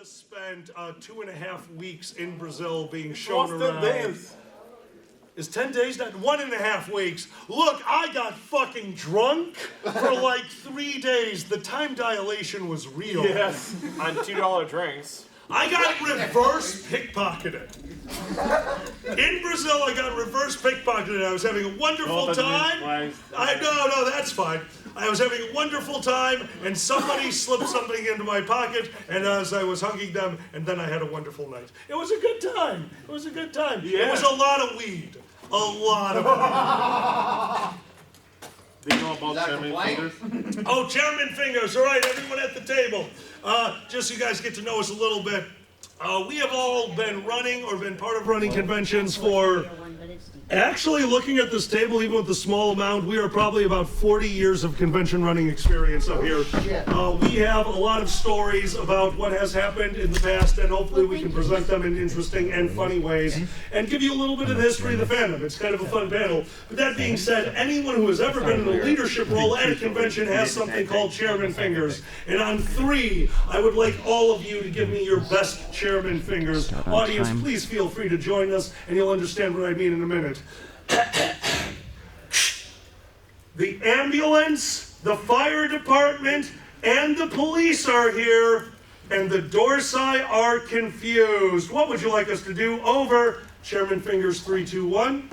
just spent 2.5 weeks in Brazil being shown Lost around. 10 days. Is 10 days not 1.5 weeks? Look, I got fucking drunk for like 3 days. The time dilation was real. Yes. On $2 drinks. I got reverse pickpocketed. In Brazil, I got reverse pickpocketed. I was having a wonderful time. No, that's fine. I was having a wonderful time, and somebody slipped something into my pocket, and as I was hugging them, and then I had a wonderful night. It was a good time. It was a good time. Yeah. It was a lot of weed. A lot of weed. Do you know about Chairman Fingers? Oh, Chairman Fingers. All right, everyone at the table. Just so you guys get to know us a little bit. We have all been running or been part of running conventions for, actually looking at this table, even with the small amount, we are probably about 40 years of convention running experience up here. We have a lot of stories about what has happened in the past, and hopefully we can present them in interesting and funny ways and give you a little bit of the history of the fandom. It's kind of a fun panel. But that being said, anyone who has ever been in a leadership role at a convention has something called Chairman Fingers. And on 3, I would like all of you to give me your best Chairman Fingers. Audience, please feel free to join us, and you'll understand what I mean in a minute. The ambulance, the fire department, and the police are here, and the Dorsai are confused. What would you like us to do? Over. Chairman Fingers, 3, 2, 1.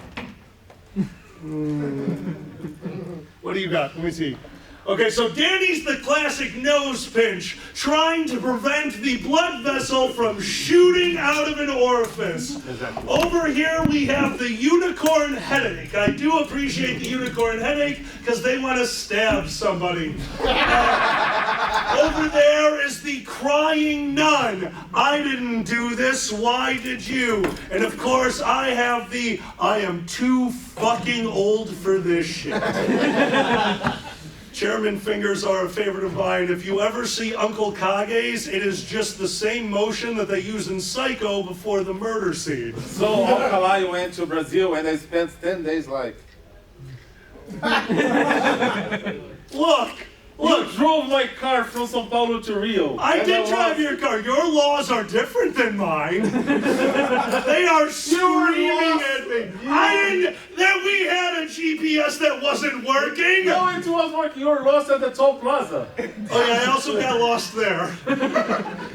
What do you got? Let me see. Okay, so Danny's the classic nose pinch, trying to prevent the blood vessel from shooting out of an orifice. Over here we have the unicorn headache. I do appreciate the unicorn headache because they want to stab somebody. Over there is the crying nun. I didn't do this, why did you? And of course I have the I am too fucking old for this shit. Chairman Fingers are a favorite of mine. If you ever see Uncle Kage's, it is just the same motion that they use in Psycho before the murder scene. So Alcalá went to Brazil and I spent 10 days like... Look! You drove my car from São Paulo to Rio. I did drive your car. Your laws are different than mine. They are screaming at me. We had a GPS that wasn't working. No, it was working. You were lost at the toll plaza. Oh yeah, I also got lost there.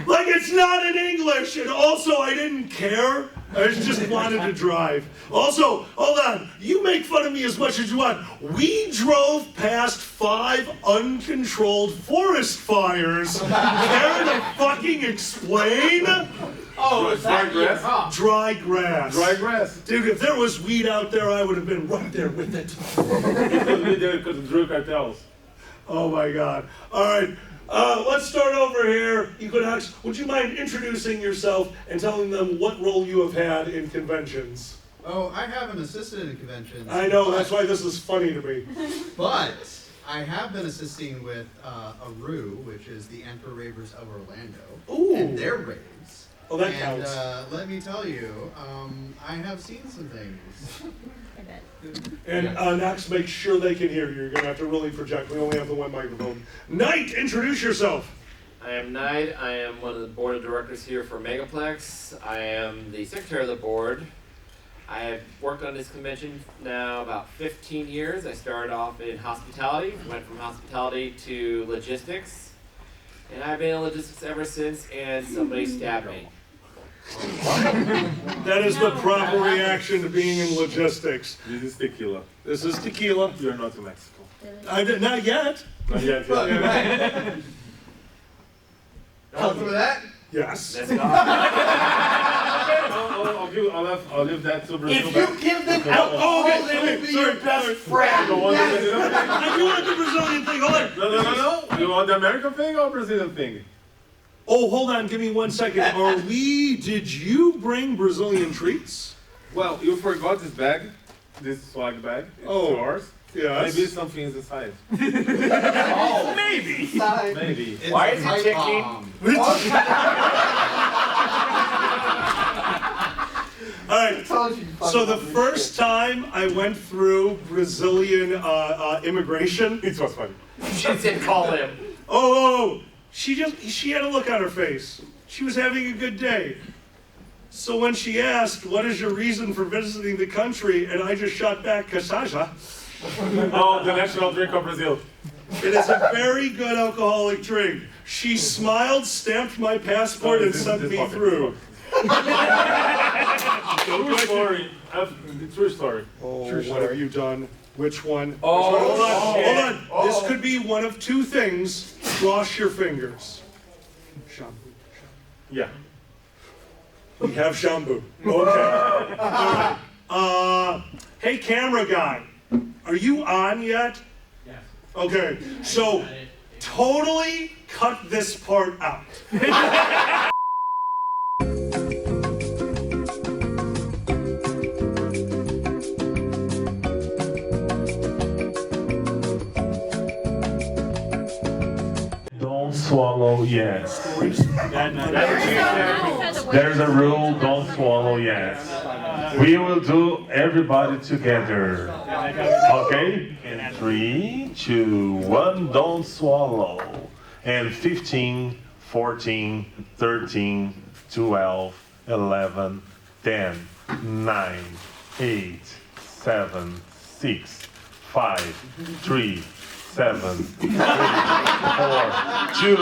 Like it's not in English, and also I didn't care. I just wanted to drive. Also, hold on, you make fun of me as much as you want. We drove past 5 uncontrolled forest fires. Care to fucking explain? Oh, it's dry grass? Dry grass. Dry grass. Dude, if there was weed out there, I would have been right there with it. Because we did it because of drug cartels. Oh my God. All right. Let's start over here. Equinox, would you mind introducing yourself and telling them what role you have had in conventions? Oh, I haven't assisted in conventions. I know, that's why this is funny to me. But I have been assisting with Eeveerrrywhhere, which is the Emperor Ravers of Orlando. Ooh. And their raves. Oh, that counts. And let me tell you, I have seen some things. And Knox, make sure they can hear you. You're going to have to really project. We only have the one microphone. Knight, introduce yourself. I am Knight. I am one of the board of directors here for Megaplex. I am the secretary of the board. I have worked on this convention now about 15 years. I started off in hospitality, went from hospitality to logistics, and I've been in logistics ever since, and somebody stabbed me. That is the proper reaction to being in logistics. This is tequila. This is tequila. You're not in Mexico. Not yet. Not yet. Yeah. Help for that? Yes. Let's go. I'll leave that to Brazil. If you give them alcohol, they will be your best friend. I do want the Brazilian thing. Hold on. No. You want the American thing or Brazilian thing? Oh, hold on. Give me 1 second. Did you bring Brazilian treats? Well, you forgot this bag. This swag bag. It's yours. Yes. Maybe something is inside. Oh, maybe. Maybe. Why is it ticking? All right. So the first time I went through Brazilian immigration, It was funny. She didn't call him. she had a look on her face. she was having a good day. So when she asked, what is your reason for visiting the country? And I just shot back, cachaça. Oh, the national drink of Brazil. It is a very good alcoholic drink. She smiled, stamped my passport, and sent me through. True story. True story. Oh, what have you done? Which one? Oh, Hold on, shit. hold on. This could be one of two things. Cross your fingers. Shampoo. Yeah. We have shampoo. Okay. All right. Hey, camera guy. Are you on yet? Yes. Okay. So, totally cut this part out. Don't swallow yes. There's a rule, don't swallow yes. We will do everybody together. Okay? In 3, 2, 1, don't swallow. And 15, 14, 13, 12, 11, 10, 9, 8, 7, 6, 5, 3, 7, 3, 4, 2,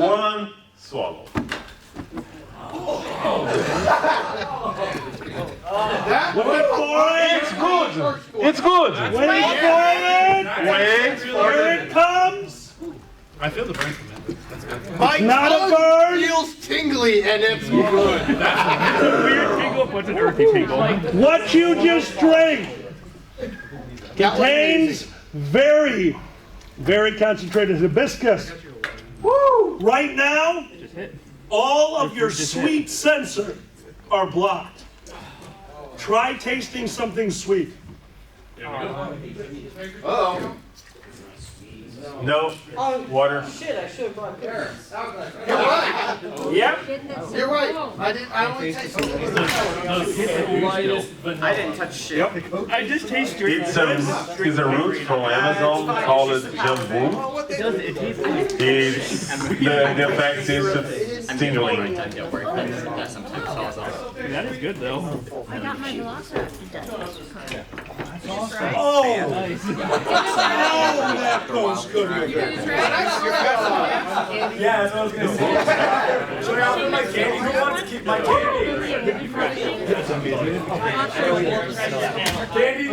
1, swallow. Wait for it! It's good! It's good! Wait for it! Wait for Here it! it comes! I feel the burn from it. That's good. My Not a tongue bird. feels tingly and it's good. Weird tingle. What's an earthy tingle? What you just drank contains very, very concentrated hibiscus. Woo! Right now, all of your sweet sensors are blocked. Try tasting something sweet. Uh-oh. No, water. You're right. Yep. You're right. I only taste I didn't touch shit. I just taste straight. It's a root from Amazon called jambu. It's the effect is stimulating. That is good though. I got my velociraptor done. Oh, that goes good with it. Yeah, that's what I was gonna say. Should I offer my candy? Who wants to keep my candy? Candy?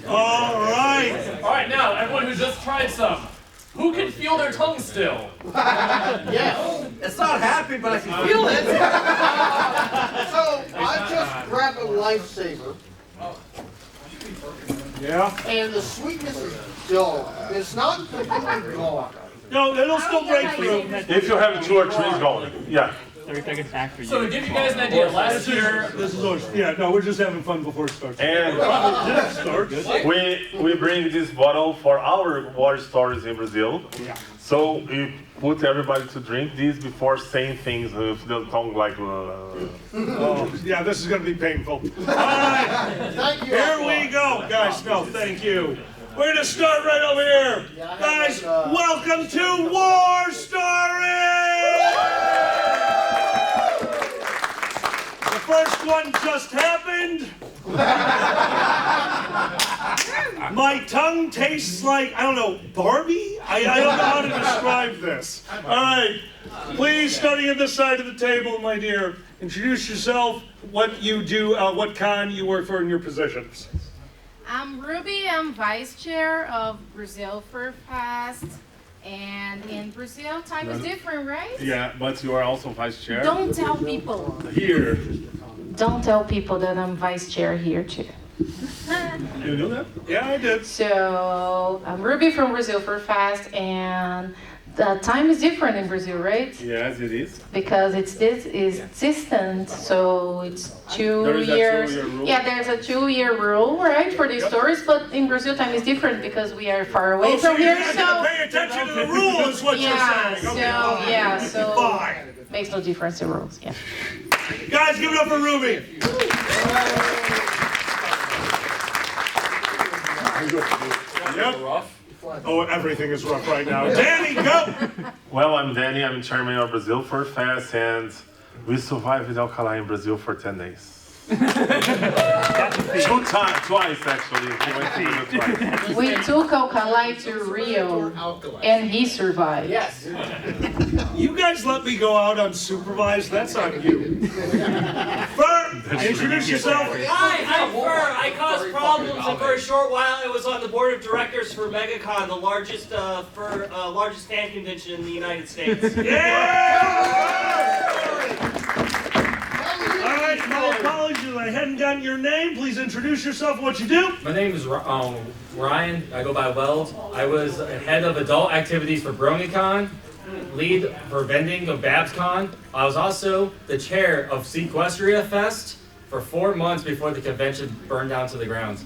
All right. All right, now everyone who just tried some, who can feel their tongue still? It's not happy, but I can feel it. So I just grabbed a Lightsaber, Yeah. and the sweetness is dull. It's not completely gone. No, it'll still break through. If you have 2 or 3, it's going. Yeah. 30 seconds after So you. to give you guys an idea, last year, This is always, yeah, no, we're just having fun before it starts. And we bring this bottle for our war stories in Brazil. So we put everybody to drink this before saying things with the tongue like. Oh, yeah, this is going to be painful. All right, Thank you. here we go, guys. No, thank you. We're going to start right over here. Guys, welcome to War Stories! The first one just happened. My tongue tastes like, I don't know, Barbie? I don't know how to describe this. All right, please, starting at this side of the table, my dear, introduce yourself, what you do, what con you work for, and your positions. I'm Ruby. I'm vice chair of Brazil Fur Fest. And in Brazil, time is different, right? Yeah, but you are also vice chair. Don't tell people. Here. Don't tell people that I'm vice chair here too. You knew that? Yeah, I did. So I'm Ruby from Brazil Fur Fest, and the time is different in Brazil, right? Yes, it is. Because it's distant, so it's 2 There is a years. 2-year rule. Yeah, there's a 2-year rule, right, for these stories. But in Brazil, time is different because we are far away So from you're here. not So going to pay attention to the rule, is what yeah, you're saying. so Okay, fine. yeah, so Fine. makes no difference the rules. Yeah. Guys, give it up for Ruby. Yep. Oh, everything is rough right now. Danny, go! Well, I'm Danny. I'm chairman of Brazil Fur Fest, and we survived with Alcalá in Brazil for 10 days. Twice actually. We went to Rio twice. We took Alcalá to Rio, and he survived. Yes. You guys let me go out unsupervised. That's on you. Fur, introduce yourself. Hi, I'm Fur. I caused problems, and for a short while, I was on the board of directors for MegaCon, the largest largest fan convention in the United States. Yeah! All right, my apologies. I hadn't gotten your name. Please introduce yourself. What you do? My name is Ryan. I go by Weld. I was head of adult activities for BronyCon, lead for vending of BabsCon. I was also the chair of Sequestria Fest for 4 months before the convention burned down to the ground.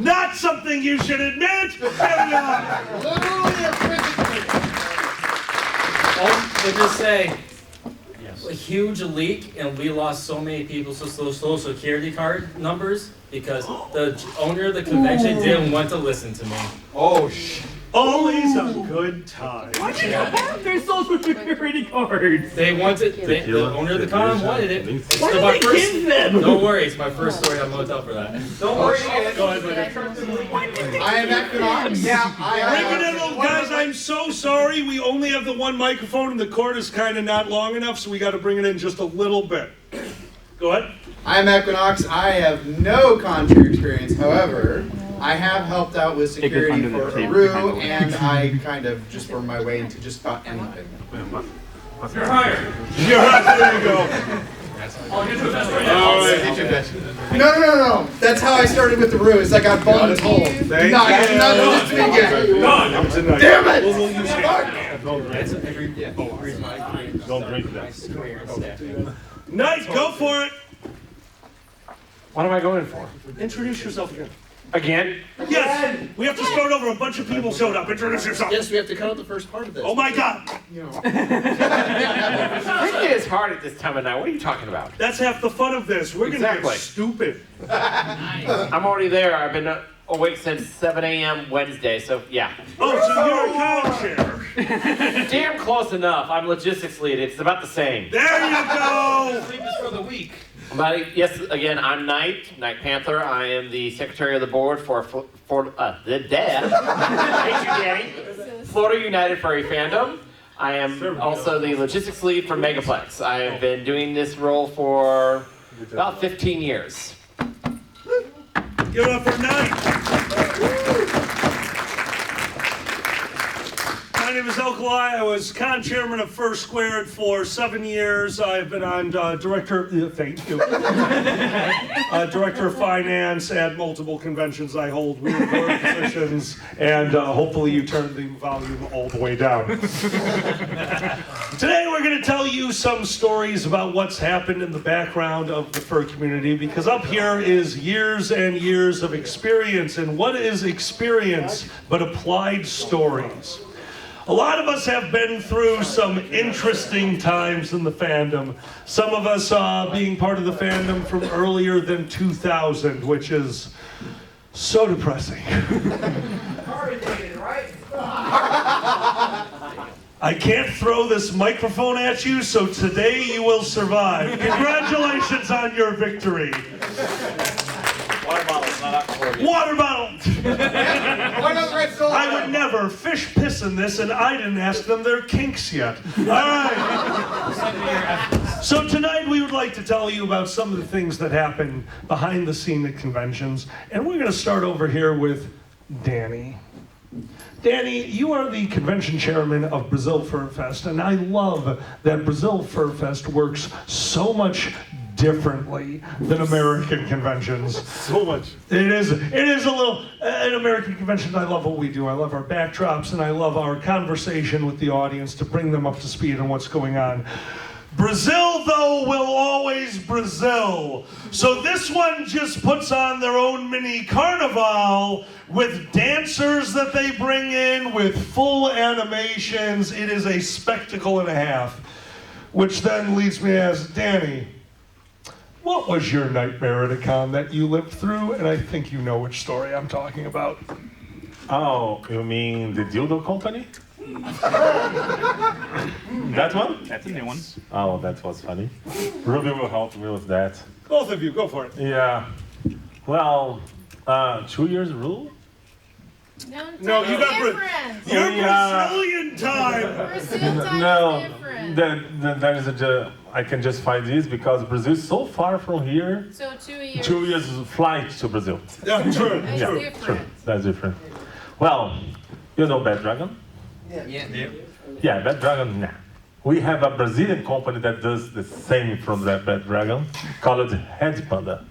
Not something you should admit. Carry on. Literally and physically. Let's just say, a huge leak, and we lost so many people's social security card numbers because the owner of the convention didn't want to listen to me. Oh, shit. Always a good time. Why do you have their social security cards? They wanted, the owner of the con wanted it. It's Why did my they first, give them? don't worry, it's my first story. I'm gonna tell for that. Don't worry. Go ahead, buddy. I am Equinox. Yeah, Bring it in, little guys. I'm so sorry. We only have the one microphone, and the cord is kind of not long enough, so we got to bring it in just a little bit. Go ahead. I'm Equinox. I have no contrary experience. However, I have helped out with security for Aru, and I kind of just wormed my way into just about anything. You're hired. You're right. There you go. I'll get to that right now. No. That's how I started with the Aru. It's like I bought told. Thank No, I got you. nothing to begin. Done. Damn it! We'll use it. Don't drink that. Nice. Go for it. What am I going for? Introduce yourself again. Again? Yes. We have to start over. A bunch of people showed up. Introduce yourself. Yes, we have to cut out the first part of this. Oh my God. Drinking is hard at this time of night. What are you talking about? That's half the fun of this. We're gonna Exactly. get stupid. I'm already there. I've been awake since 7 a.m. Wednesday, so yeah. Oh, so you're a couch chair. Damn close enough. I'm logistics lead. It's about the same. There you go. For the week. But yes, again, I'm Knight Panther. I am the secretary of the board for the Thank you, Danny. Florida United Furry Fandom. I am also the logistics lead for Megaplex. I have been doing this role for about 15 years. Give it up for Knight. My name is Alcalá. I was con-chairman of First Squared for 7 years. I've been on director of finance at multiple conventions I hold weird board positions, and hopefully you turn the volume all the way down. Today we're going to tell you some stories about what's happened in the background of the fur community, because up here is years and years of experience, and what is experience but applied stories? A lot of us have been through some interesting times in the fandom. Some of us being part of the fandom from earlier than 2000, which is so depressing. I can't throw this microphone at you, so today you will survive. Congratulations on your victory. Water bottles, not alcohol. Water bottle! I would I never fish piss in this, and I didn't ask them their kinks yet. All right. So tonight we would like to tell you about some of the things that happen behind the scene at conventions, and we're going to start over here with Danny. Danny, you are the convention chairman of Brazil Fur Fest, and I love that Brazil Fur Fest works so much differently than American conventions. So much. It is a little, at American conventions, I love what we do. I love our backdrops, and I love our conversation with the audience to bring them up to speed on what's going on. Brazil, though, will always Brazil. So this one just puts on their own mini carnival with dancers that they bring in, with full animations. It is a spectacle and a half. Which then leads me to ask Danny, what was your nightmare at a con that you lived through? And I think you know which story I'm talking about. Oh, you mean the dildo company? That one? That's a new one. Oh, that was funny. Ruby will help me with that. Both of you, go for it. Yeah. Well, 2 years rule? No, you got different. You're Yeah. Brazilian time. Brazil time No, is different. that is I can justify this because Brazil is so far from here. So 2 years. 2 years flight to Brazil. Yeah, true. It's Yeah, different. true. That's different. Well, you know Bad Dragon? Yeah, Bad Dragon, nah. We have a Brazilian company that does the same from that Bad Dragon called Red Panda.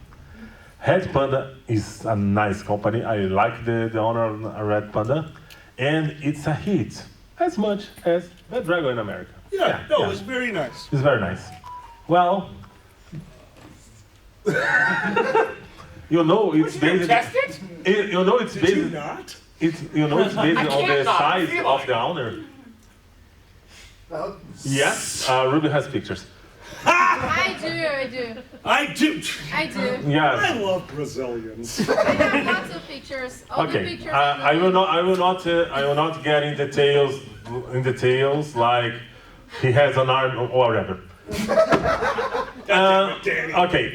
Red Panda is a nice company. I like the owner of Red Panda. And it's a hit as much as Bad Dragon in America. Yeah, no, it's very nice. It's very nice. Well, you know it's based. You know it's Did you based. not? It's it's based on the size of the owner. Yes, Ruby has pictures. I do. I do. I do. Yes. I love Brazilians. I have lots of pictures. All the Okay. pictures. I will not get in details. Like he has an arm or whatever. Okay.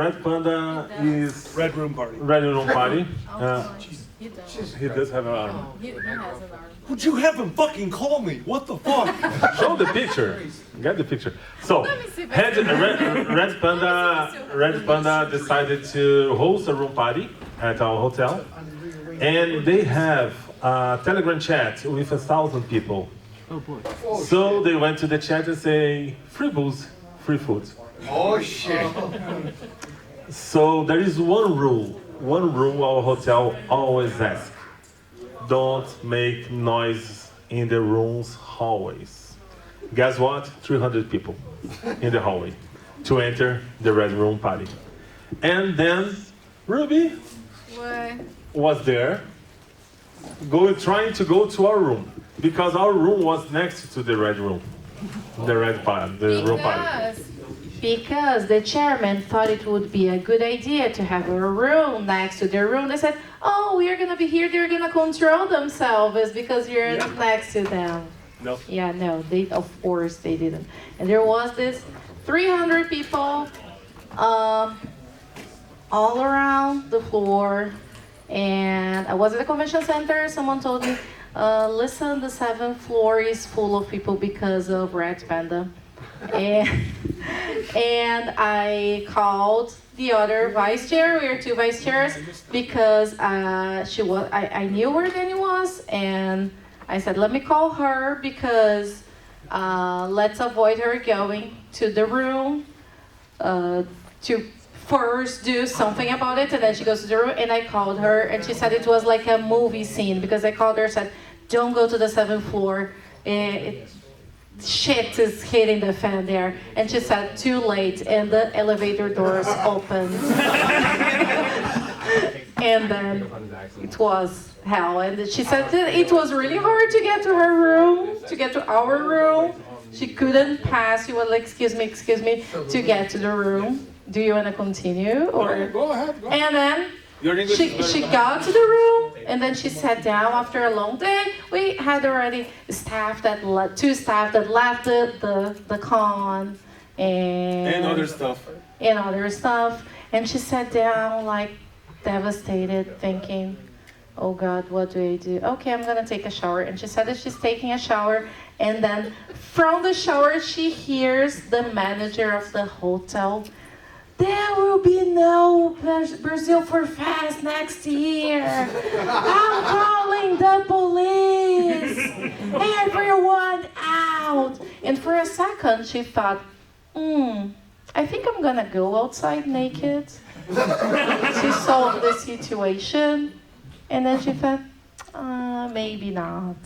Red Panda is Red Room Party. Red Room Party. He does. He does have an arm. He has an arm. Would you have him fucking call me? What the fuck? Show the picture. Get the picture. So, Let me see if I Red Panda decided to host a room party at our hotel, and they have a Telegram chat with 1,000 people. Oh boy. So they went to the chat and say, free booze, free food. Oh shit. So there is one rule our hotel always asks. Don't make noise in the room's hallways. Guess what? 300 people in the hallway to enter the Red Room Party. And then Ruby What? was there, trying to go to our room because our room was next to the Red Room, the Room Party. Because the chairman thought it would be a good idea to have a room next to their room. They said, oh, we are going to be here. They're going to control themselves because you're next to them. No. Yeah, no, of course they didn't. And there was this 300 people all around the floor. And I was at the convention center. Someone told me, listen, the 7th floor is full of people because of Red Panda. And I called the other vice chair. We were 2 vice chairs because I knew where Danny was, and I said, let me call her because let's avoid her going to the room to first do something about it, and then she goes to the room. And I called her, and she said it was like a movie scene because I called her and said, don't go to the 7th floor. Shit is hitting the fan there. And she said, too late, and the elevator doors opened. And then it was hell. And she said that it was really hard to get to her room, to get to our room. She couldn't pass. She was like, excuse me, to get to the room. Do you want to continue? Or Go ahead. And then she got to the room, and then she sat down after a long day. We had already 2 staff that left the con and other stuff. And she sat down like devastated, thinking, oh God, what do I do? Okay, I'm gonna take a shower. And she said that she's taking a shower, and then from the shower she hears the manager of the hotel, there will be no Brazil for Fast next year. I'm calling the police. Everyone out. And for a second, she thought, I think I'm gonna go outside naked to solve the situation. And then she thought, maybe not.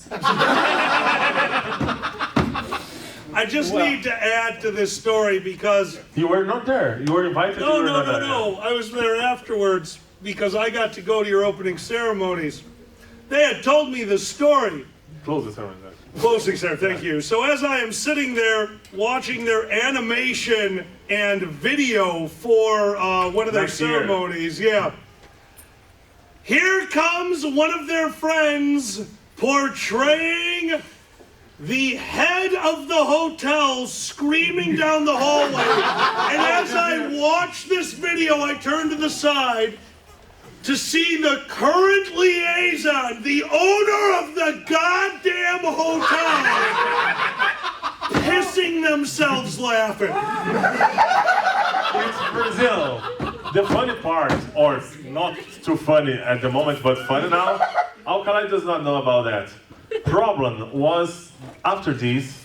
I just need to add to this story because... You were not there. You were invited. No. I was there afterwards because I got to go to your opening ceremonies. They had told me the story. Close the ceremony. Closing, sir, thank you. So as I am sitting there watching their animation and video for one of their Next year. ceremonies, yeah. Here comes one of their friends portraying the head of the hotel screaming down the hallway. And as I watch this video, I turn to the side to see the current liaison, the owner of the goddamn hotel, pissing themselves laughing. It's Brazil. The funny part, or not too funny at the moment, but funny now, Alcalá does not know about that. Problem was, after this,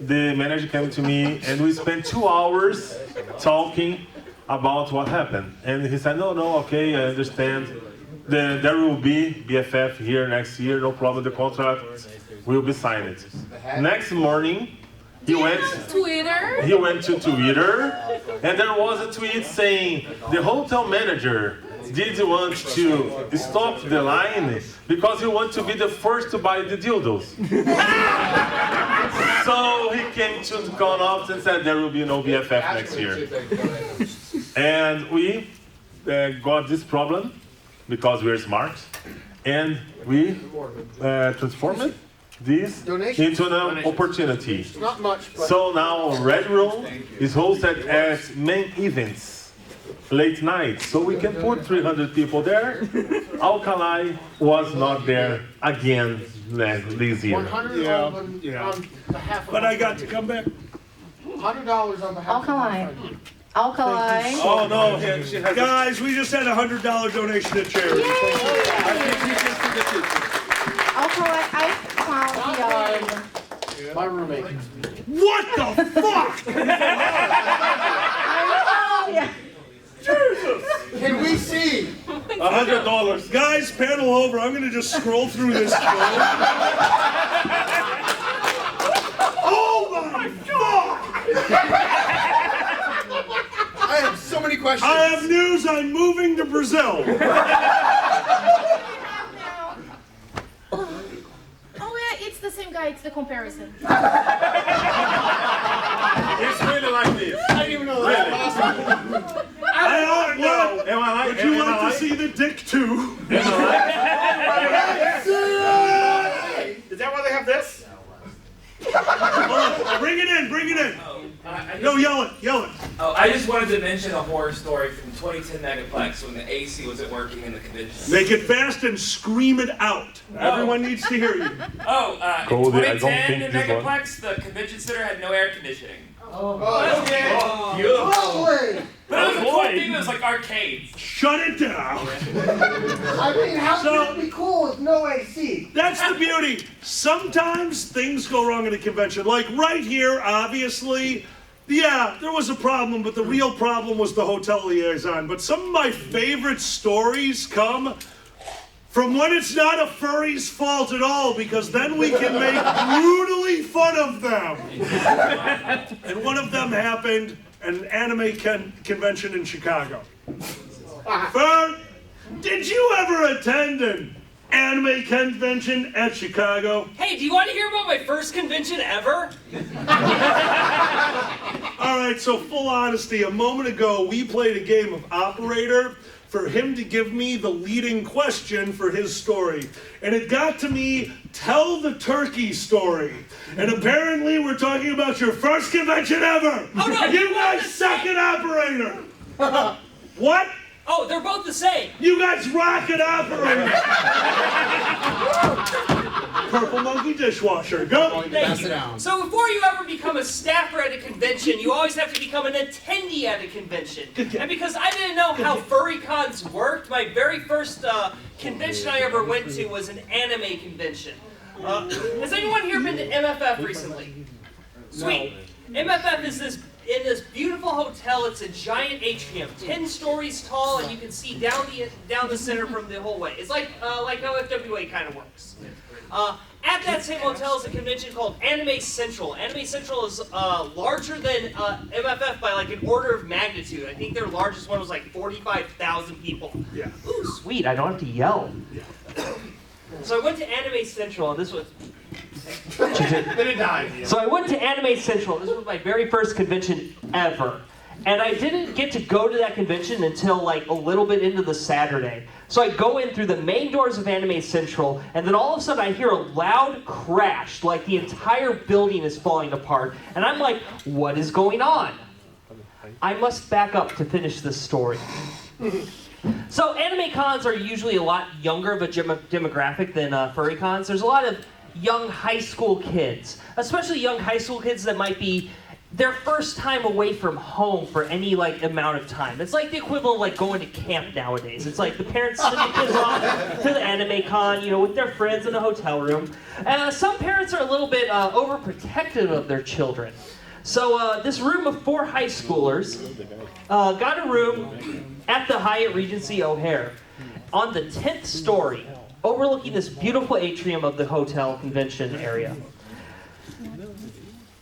the manager came to me and we spent 2 hours talking about what happened. And he said, no, okay, I understand. There will be BFF here next year, no problem, the contract will be signed. Next morning, he went to Twitter, and there was a tweet saying, the hotel manager did want to stop the line because he wants to be the first to buy the dildos. So he came to the con-ops and said there will be no BFF next year. And we got this problem because we're smart, and we transformed this into an opportunity. Not much, but So now Red Room is hosted as main events, late night, so we can put 300 people there. Alcalá was not there again this year. 100 on behalf of But I got to come back. $100 on behalf Alkali. Alkali. Oh no, guys, we just had a $100 donation to charity. Alkali, I found the my roommate. What the fuck? yeah. Can we see? $100. Guys, panel over. I'm gonna just scroll through this. Oh my god! I have so many questions. I have news. I'm moving to Brazil. Oh yeah, it's the same guy, it's the comparison. It's really like this. I didn't even know that was possible. Would you like to see the dick too? Is that why they have this? Bring it in, bring it in. No, yell it. Oh, I just wanted to mention a horror story from 2010 Megaplex when the AC wasn't working in the convention. Make it fast and scream it out. Everyone needs to hear you. In Cody, I don't 2010 think in this one. Megaplex, the convention center had no air conditioning. Lovely. But it was a cool thing, it was like arcades. Shut it down. I mean, how can it be cool with no AC? That's the beauty. Sometimes things go wrong at a convention. Like right here, obviously, yeah, there was a problem, but the real problem was the hotel liaison. But some of my favorite stories come from when it's not a furry's fault at all, because then we can make brutally fun of them. And one of them happened at an anime convention in Chicago. Fern, did you ever attend an anime convention at Chicago? Hey, do you want to hear about my first convention ever? All right, so full honesty, a moment ago we played a game of operator for him to give me the leading question for his story. And it got to me, tell the turkey story. And apparently we're talking about your first convention ever. Oh no, you guys suck at operator. What? Oh, they're both the same. You guys rock at operator. Purple monkey dishwasher, go. Thank you. So before you ever become a staffer at a convention, you always have to become an attendee at a convention. And because I didn't know how furry cons worked, my very first convention I ever went to was an anime convention. Has anyone here been to MFF recently? Sweet. MFF is in this beautiful hotel. It's a giant atrium, 10 stories tall, and you can see down the center from the whole way. It's like how FWA kind of works. At that same hotel is a convention called Anime Central. Anime Central is larger than MFF by like an order of magnitude. I think their largest one was like 45,000 people. Yeah. Ooh, sweet. I don't have to yell. Yeah. So I went to Anime Central, and this was They didn't die. So I went to Anime Central. This was my very first convention ever. And I didn't get to go to that convention until like a little bit into the Saturday. So I go in through the main doors of Anime Central, and then all of a sudden I hear a loud crash, like the entire building is falling apart. And I'm like, what is going on? I must back up to finish this story. So anime cons are usually a lot younger of a demographic than furry cons. There's a lot of young high school kids, especially young high school kids that might be their first time away from home for any like amount of time. It's like the equivalent of like going to camp nowadays. It's like the parents send the kids off to the anime con, you know, with their friends in a hotel room. Some parents are a little bit overprotective of their children. So this room of 4 high schoolers got a room at the Hyatt Regency O'Hare on the 10th story, overlooking this beautiful atrium of the hotel convention area.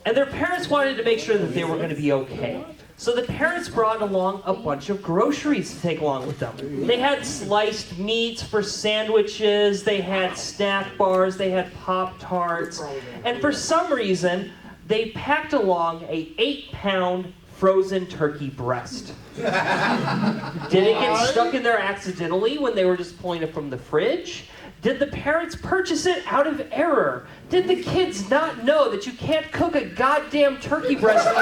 And their parents wanted to make sure that they were going to be okay. So the parents brought along a bunch of groceries to take along with them. They had sliced meats for sandwiches, they had snack bars, they had Pop-Tarts, and for some reason, they packed along a 8-pound frozen turkey breast. Did it get stuck in there accidentally when they were just pulling it from the fridge? Did the parents purchase it out of error? Did the kids not know that you can't cook a goddamn turkey breast in a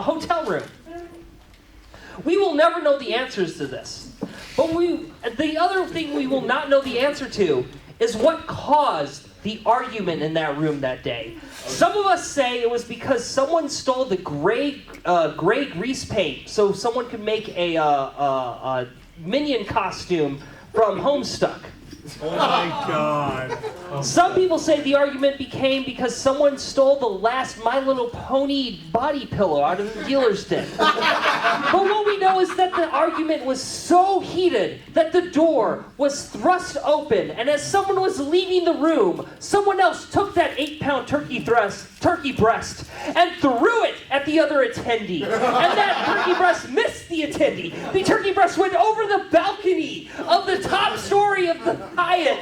hotel room? We will never know the answers to this. But the other thing we will not know the answer to is what caused the argument in that room that day. Some of us say it was because someone stole the gray grease paint so someone could make a minion costume from Homestuck. Oh my God. Some people say the argument became because someone stole the last My Little Pony body pillow out of the dealer's den. But what we know is that the argument was so heated that the door was thrust open, and as someone was leaving the room, someone else took that 8-pound turkey breast and threw it at the other attendee. And that turkey breast missed the attendee. The turkey breast went over the balcony of the top story of the Hyatt,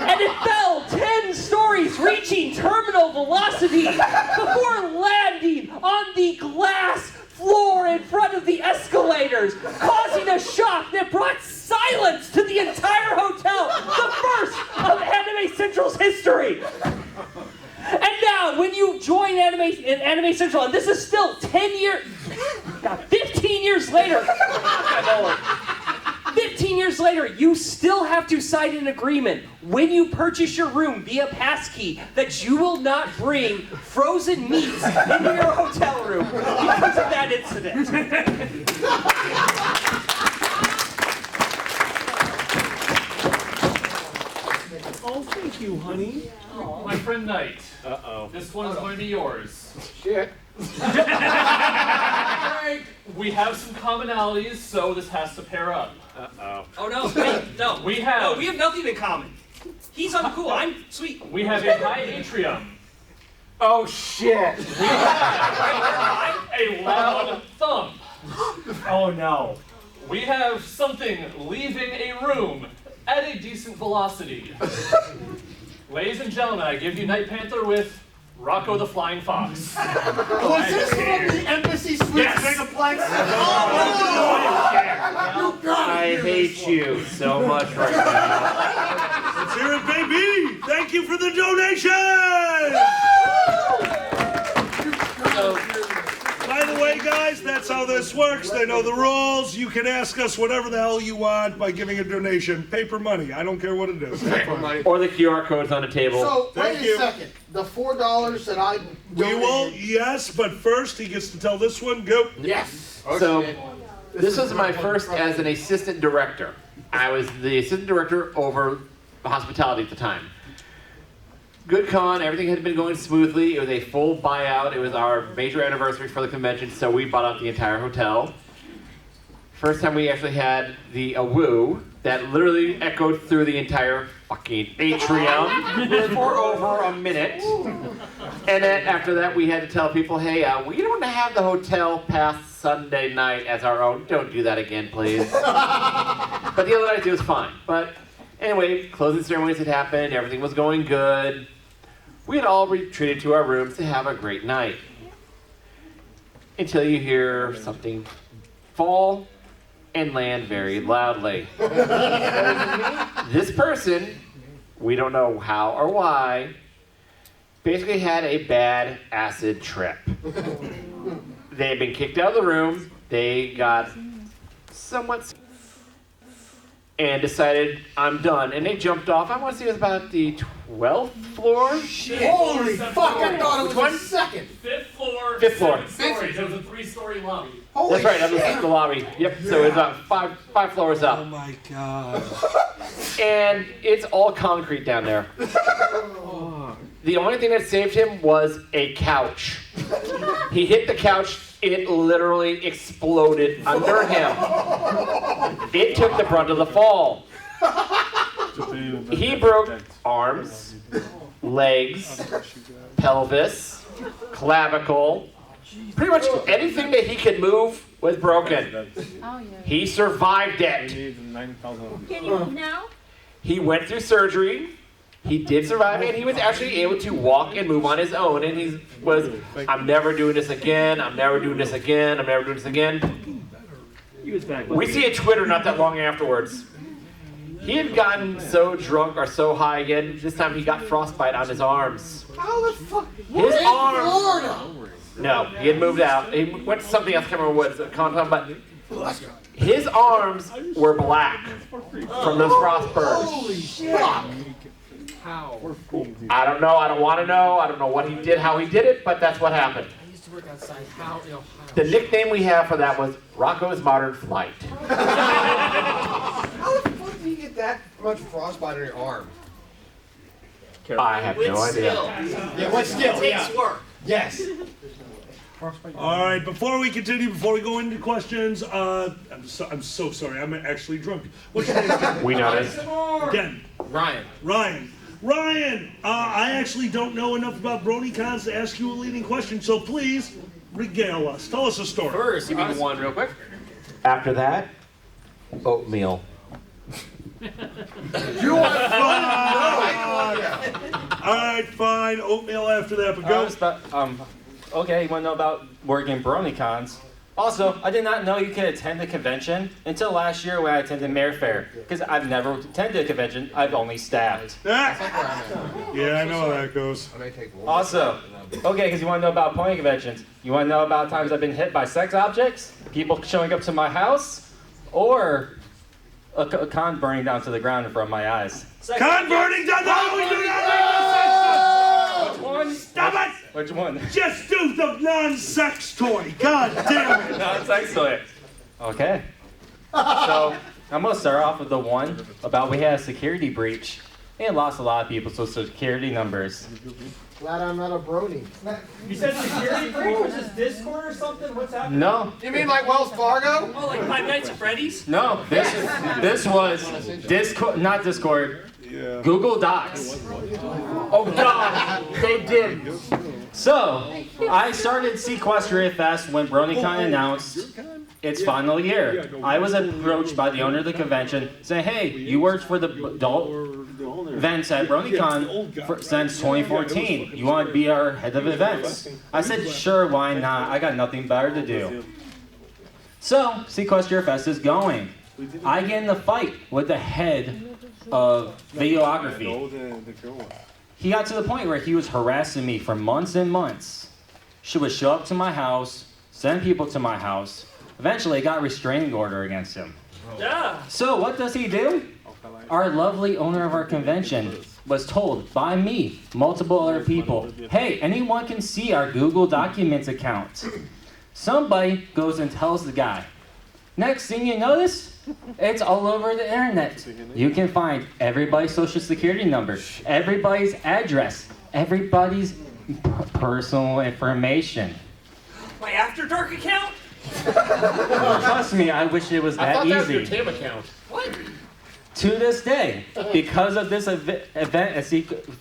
and it fell 10 stories, reaching terminal velocity before landing on the glass floor in front of the escalators, causing a shock that brought silence to the entire hotel, the first of Anime Central's history. And now, when you join Anime Central, and this is still 15 years later, 15 years later, you still have to sign an agreement when you purchase your room via passkey that you will not bring frozen meats into your hotel room because of that incident. Oh, thank you, honey. My friend Knight. Uh-oh. This one's going to be yours. Shit. We have some commonalities, so this has to pair up. Uh-oh. Oh no, wait, no. We have nothing in common. He's uncool, I'm sweet. We have a high atrium. Oh shit. We have a loud thump. Oh no. We have something leaving a room at a decent velocity. Ladies and gentlemen, I give you Night Panther with Rocco the Flying Fox. Was this from the Embassy Suites Megaplex? I hate you so much right now. Let's hear it, baby! Thank you for the donation! By the way, guys, that's how this works. They know the rules. You can ask us whatever the hell you want by giving a donation. Paper money. I don't care what it is. Or the QR code's on the table. So, Thank wait you. a second. The $4 that I We will, donated- yes, but first he gets to tell this one. Go. Yes. So, this was my first as an assistant director. I was the assistant director over hospitality at the time. Good con, everything had been going smoothly. It was a full buyout. It was our major anniversary for the convention, so we bought out the entire hotel. First time we actually had a woo that literally echoed through the entire fucking atrium for over a minute. And then after that, we had to tell people, hey, we don't have the hotel past Sunday night as our own. Don't do that again, please. But the other night, it was fine. But Anyway, closing ceremonies had happened, everything was going good. We had all retreated to our rooms to have a great night. Until you hear something fall and land very loudly. This person, we don't know how or why, basically had a bad acid trip. They had been kicked out of the room, they got somewhat and decided, I'm done. And they jumped off, I want to say it was about the 12th floor? Holy fuck, I thought it was the second. Fifth floor. Fifth floor. 7 stories. It was a 3-story lobby. That's right, that was the lobby. Yep, so it's about five floors up. Oh my God. And it's all concrete down there. The only thing that saved him was a couch. He hit the couch, it literally exploded under him. It took the brunt of the fall. He broke arms, legs, pelvis, clavicle. Pretty much anything that he could move was broken. He survived it. Can you move now? He went through surgery. He did survive, and he was actually able to walk and move on his own. And he was, I'm never doing this again. I'm never doing this again. I'm never doing this again. We see a Twitter not that long afterwards. He had gotten so drunk or so high again. This time he got frostbite on his arms. How the fuck? His arms. Florida. No, he had moved out. He went to something else. I can't remember what it's called, but his arms were black from those frost burns. Holy fuck. How? I don't know. I don't want to know. I don't know what he did, how he did it, but that's what happened. I used to work outside. How? The nickname we have for that was Rocco's Modern Flight. How the fuck do you get that much frostbite on your arm? I have no idea. Yeah, what skill? It takes work. Yes. All right, before we continue, before we go into questions, I'm so sorry. I'm actually drunk. What's your name again? We noticed. Again. Ryan. Ryan, I actually don't know enough about BronyCons to ask you a leading question, so please regale us. Tell us a story. First, give me one real quick. After that, oatmeal. You are fine. All right, fine. Oatmeal after that, but go. Okay, you want to know about working BronyCons? Also, I did not know you could attend a convention until last year when I attended Mayor Fair. Because I've never attended a convention, I've only staffed. Yeah, I know how that goes. Also, okay, because you want to know about pony conventions. You want to know about times I've been hit by sex objects? People showing up to my house? Or a con burning down to the ground in front of my eyes? Con burning down the hallway, do not make the sex. Which one? Stop it! Which one? Just do the non-sex toy. God damn it! Non-sex toy. Okay. So, I'm going to start off with the one about we had a security breach. And lost a lot of people's social security numbers. Glad I'm not a brony. You said security breach? Was this Discord or something? What's happening? No. You mean like Wells Fargo? Oh, like Five Nights at Freddy's? No, this was Discord, not Discord, Google Docs. Oh God, they did. So, I started Sequestria Fest when BronyCon announced its final year. I was approached by the owner of the convention saying, hey, you worked for the adult events at BronyCon since 2014. You want to be our head of events? I said, sure, why not? I got nothing better to do. So, Sequestria Fest is going. I get in the fight with the head of videography. He got to the point where he was harassing me for months and months. She would show up to my house, send people to my house. Eventually, I got a restraining order against him. Yeah. So what does he do? Our lovely owner of our convention was told by me, multiple other people, hey, anyone can see our Google Documents account. Somebody goes and tells the guy. Next thing you notice, it's all over the internet. You can find everybody's social security number, everybody's address, everybody's personal information. My After Dark account? Trust me, I wish it was that easy. I thought that was your TAM account. What? To this day, because of this event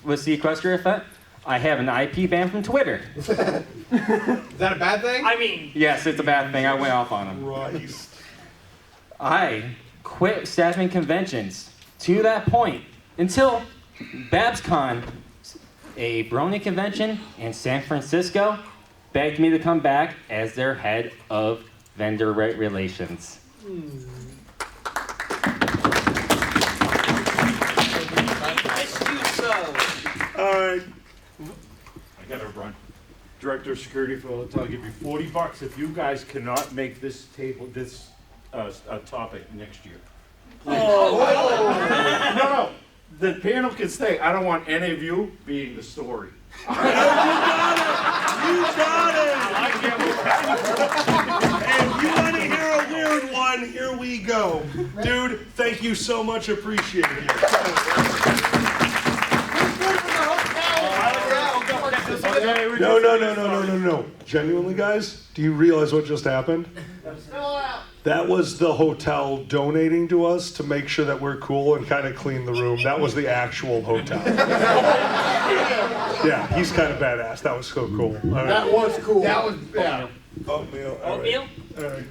with Sequestria event, I have an IP ban from Twitter. Is that a bad thing? I mean... Yes, it's a bad thing. I went off on him. Christ. I quit staffing conventions to that point until BabsCon, a brony convention in San Francisco, begged me to come back as their head of vendor relations. All right. I gotta run. Director of Security for Hotel, I'll give you $40 if you guys cannot make this table, this topic next year. No. The panel can stay. I don't want any of you being the story. You got it! And if you want to hear a weird one, here we go. Dude, thank you so much. Appreciate it. No. Genuinely, guys, do you realize what just happened? That was the hotel donating to us to make sure that we're cool and kind of clean the room. That was the actual hotel. Yeah, he's kind of badass. That was so cool. Right. That was cool. That was, yeah. Oatmeal. All Oatmeal? Right. All right.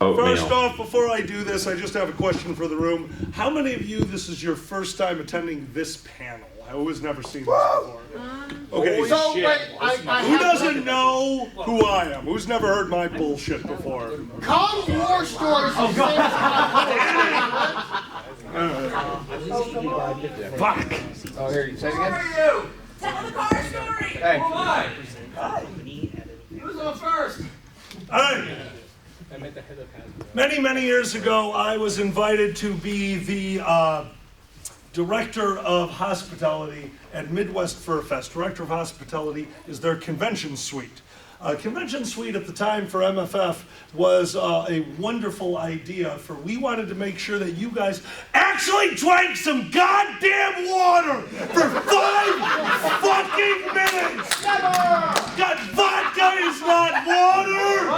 Oatmeal. First off, before I do this, I just have a question for the room. How many of you, this is your first time attending this panel? I was never seen this before. Okay, So, wait, who doesn't know who I am? Who's never heard my bullshit before? Calm war stories. Oh, Fuck. Oh, here, you say it again? Who are you? Tell the car story. Hey. Who am I? Who's on first? All right. Many years ago, I was invited to be the Director of Hospitality at Midwest Fur Fest. Director of Hospitality is their convention suite. Convention suite at the time for MFF was a wonderful idea for, we wanted to make sure that you guys actually drank some goddamn water for 5 fucking minutes! God, vodka is not water!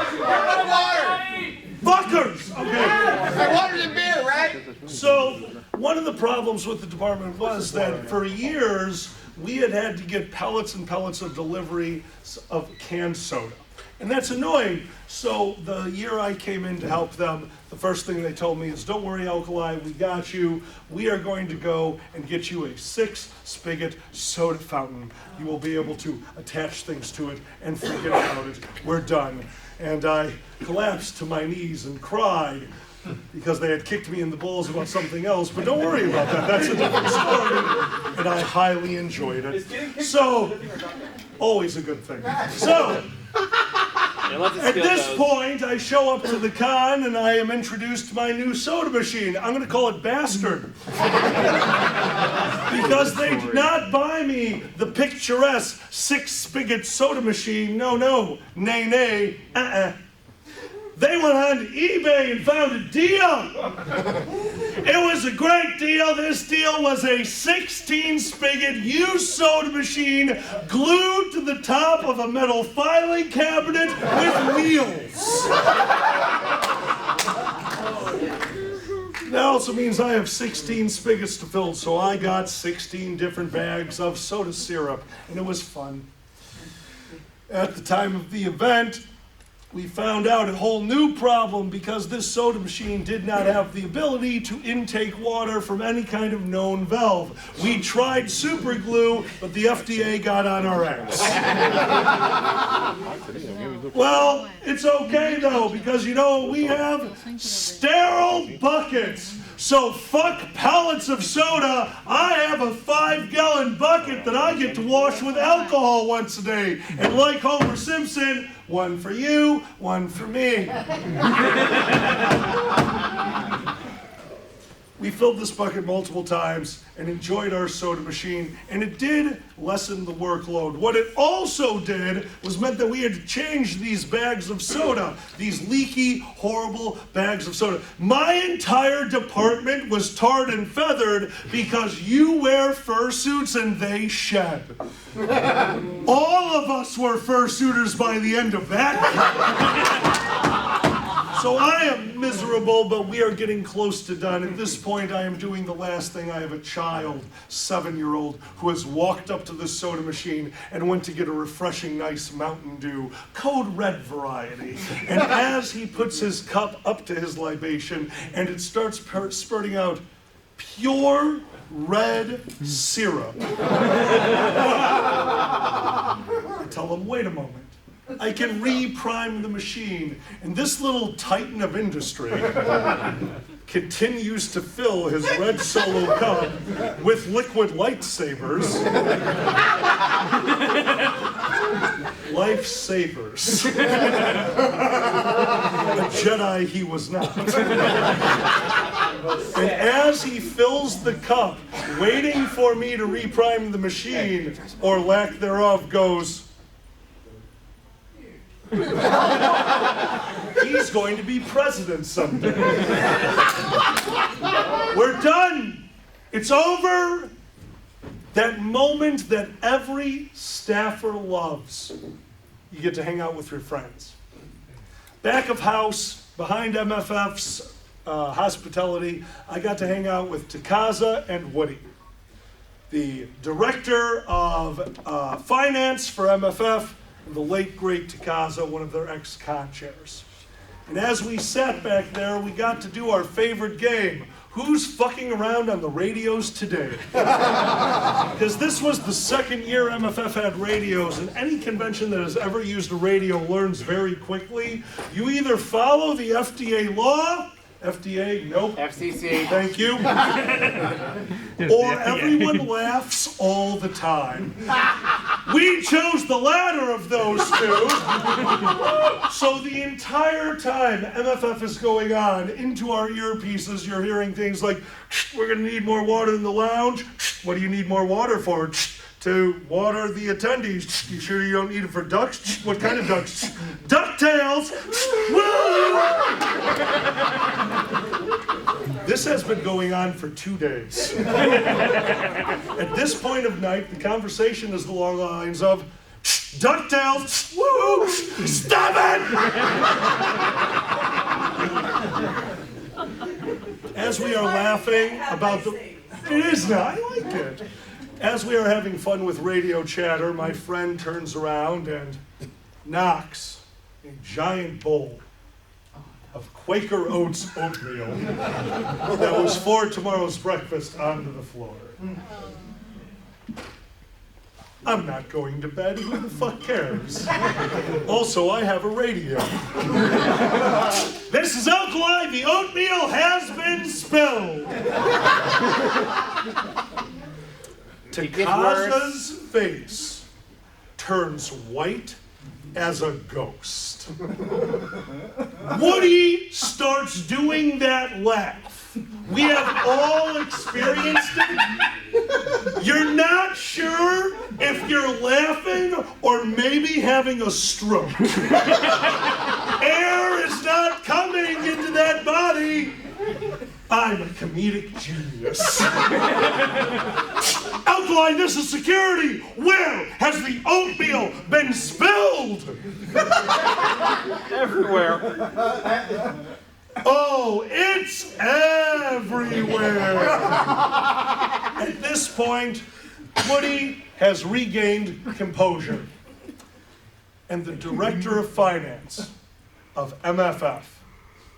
Fuckers! Okay. Water's in beer, right? So, one of the problems with the department was that for years, we had to get pellets and pellets of delivery of canned soda. And that's annoying. So the year I came in to help them, the first thing they told me is, don't worry, Alkali, we got you. We are going to go and get you a 6-spigot soda fountain. You will be able to attach things to it and forget about it. We're done. And I collapsed to my knees and cried because they had kicked me in the balls about something else, but don't worry about that. That's a different story, and I highly enjoyed it. So, always a good thing. So, at this point, I show up to the con, and I am introduced to my new soda machine. I'm going to call it Bastard. Because they did not buy me the picturesque 6-spigot soda machine. No. Nay. They went on to eBay and found a deal. It was a great deal. This deal was a 16-spigot used soda machine glued to the top of a metal filing cabinet with wheels. That also means I have 16 spigots to fill, so I got 16 different bags of soda syrup, and it was fun. At the time of the event, we found out a whole new problem because this soda machine did not have the ability to intake water from any kind of known valve. We tried super glue, but the FDA got on our ass. Well, it's okay though, because you know, we have sterile buckets. So fuck pallets of soda, I have a 5-gallon bucket that I get to wash with alcohol once a day. And like Homer Simpson, one for you, one for me. We filled this bucket multiple times and enjoyed our soda machine, and it did lessen the workload. What it also did was meant that we had to change these bags of soda, these leaky, horrible bags of soda. My entire department was tarred and feathered because you wear fursuits and they shed. All of us were fursuiters by the end of that. So I am miserable, but we are getting close to done. At this point, I am doing the last thing. I have a child, 7-year-old, who has walked up to the soda machine and went to get a refreshing, nice Mountain Dew, code red variety. And as he puts his cup up to his libation and it starts spurting out pure red syrup. I tell them, wait a moment. I can re-prime the machine, and this little titan of industry continues to fill his red Solo cup with liquid lightsabers. Lifesavers. A Jedi he was not. And as he fills the cup, waiting for me to re-prime the machine, or lack thereof, goes, he's going to be president someday. We're done. It's over. That moment that every staffer loves. You get to hang out with your friends. Back of house, behind MFF's hospitality, I got to hang out with Takaza and Woody, the director of finance for MFF, and the late, great Takaza, one of their ex-con chairs. And as we sat back there, we got to do our favorite game. Who's fucking around on the radios today? Because this was the second year MFF had radios, and any convention that has ever used a radio learns very quickly. You either follow the FDA law, FDA, nope. FCC. Thank you. Or everyone laughs all the time. We chose the latter of those two. So the entire time MFF is going on, into our earpieces, you're hearing things like, we're going to need more water in the lounge. What do you need more water for? To water the attendees. You sure you don't need it for ducks? What kind of ducks? DuckTales! Woo! This has been going on for 2 days. At this point of night, the conversation is along the lines of, DuckTales! Woo! Stop it! As we are laughing about the... It is not, I like it. As we are having fun with radio chatter, my friend turns around and knocks a giant bowl of Quaker Oats oatmeal that was for tomorrow's breakfast onto the floor. I'm not going to bed, who the fuck cares? Also, I have a radio. This is Alkali, the oatmeal has been spilled. Takaza's face turns white as a ghost. Woody starts doing that laugh. We have all experienced it. You're not sure if you're laughing or maybe having a stroke. Air is not coming into that body. I'm a comedic genius. Alkali, this is security. Where has the oatmeal been spilled? Everywhere. Oh, it's everywhere. At this point, Woody has regained composure. And the director of finance of MFF,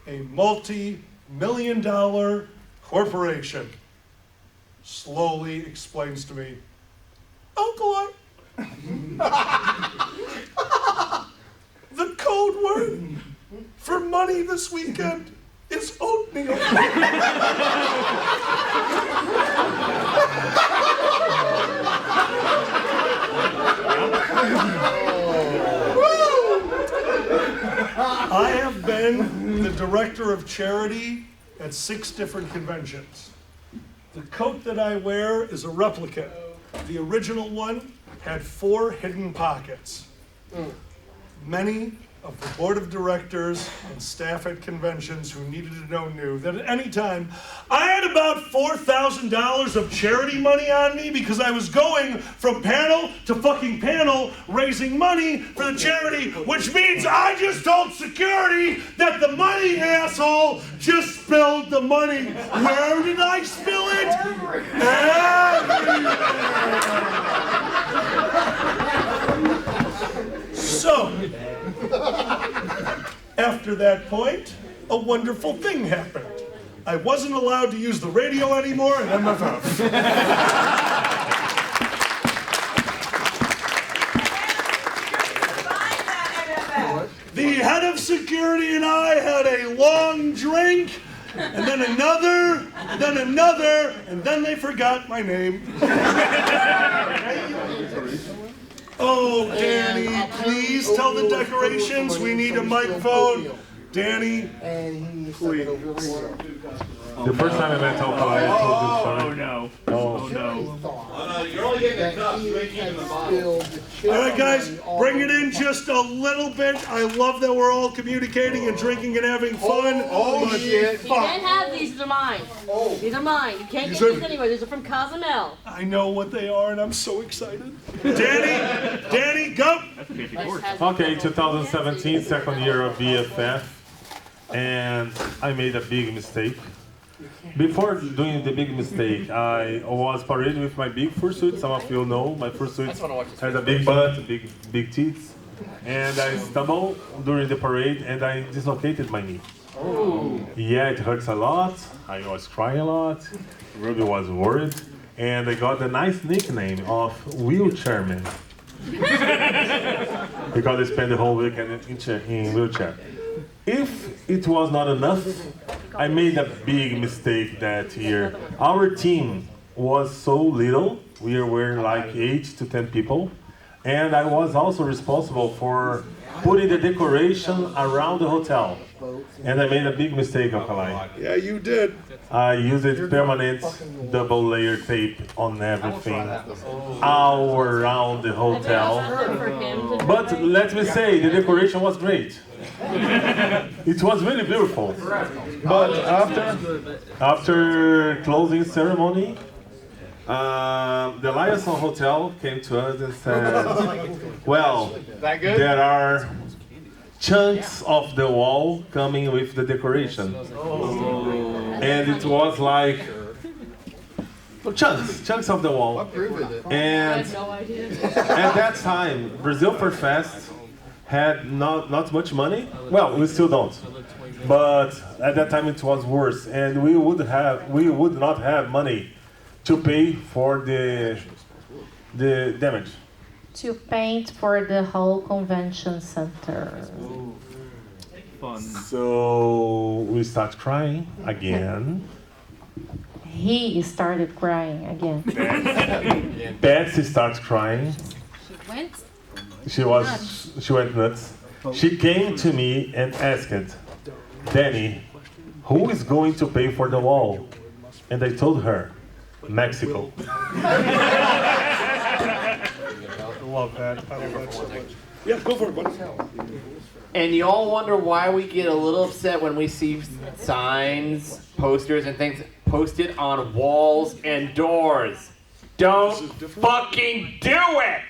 a multi-million-dollar corporation, slowly explains to me, Alkali, the code word for money this weekend is oatmeal. I have been the director of charity at 6 different conventions. The coat that I wear is a replica. The original one had 4 hidden pockets. Many of the board of directors and staff at conventions who needed to know knew that at any time I had about $4,000 of charity money on me because I was going from panel to fucking panel raising money for the charity, which means I just told security that the money asshole just spilled the money. Where did I spill it? Everywhere. So, after that point, a wonderful thing happened. I wasn't allowed to use the radio anymore at MFF. The head of security and I had a long drink, and then another, and then another, and then they forgot my name. Oh, Danny, please tell the decorations we need a microphone. Danny, please. The first time I met Alpha, I told this story. Oh no. Oh no. You're only getting the cup. You ain't keeping the bottle. All right, guys, bring it in just a little bit. I love that we're all communicating and drinking and having fun. Oh, shit. You can't have these. These are mine. These are mine. You can't get these anywhere. These are from Cozumel. I know what they are, and I'm so excited. Danny, go. Okay, 2017, second year of BFF, and I made a big mistake. Before doing the big mistake, I was parading with my big fursuit. Some of you know my fursuit has a big butt, big teeth, and I stumbled during the parade and I dislocated my knee. Oh. Yeah, it hurts a lot. I was crying a lot. Ruby was worried, and I got a nice nickname of Wheelchairman because I spent the whole weekend in wheelchair. If it was not enough, I made a big mistake that year. Our team was so little, we were like 8 to 10 people, and I was also responsible for putting the decoration around the hotel. And I made a big mistake, Alkaline. Yeah, you did. I used permanent double layer tape on everything, all around the hotel. But let me say, the decoration was great. It was really beautiful. But after closing ceremony, the Liaison Hotel came to us and said, well, there are chunks of the wall coming with the decoration. And it was like chunks of the wall. And at that time, Brazil for Fest had not much money. Well, we still don't. But at that time it was worse, and we would not have money to pay for the damage. To paint for the whole convention center. Fun. So we start crying again. He started crying again. Betsy starts crying. She went nuts. She came to me and asked, Danny, who is going to pay for the wall? And I told her, Mexico. I love that so much. Yeah, go for it, buddy. And you all wonder why we get a little upset when we see signs, posters, and things posted on walls and doors. Don't fucking do it!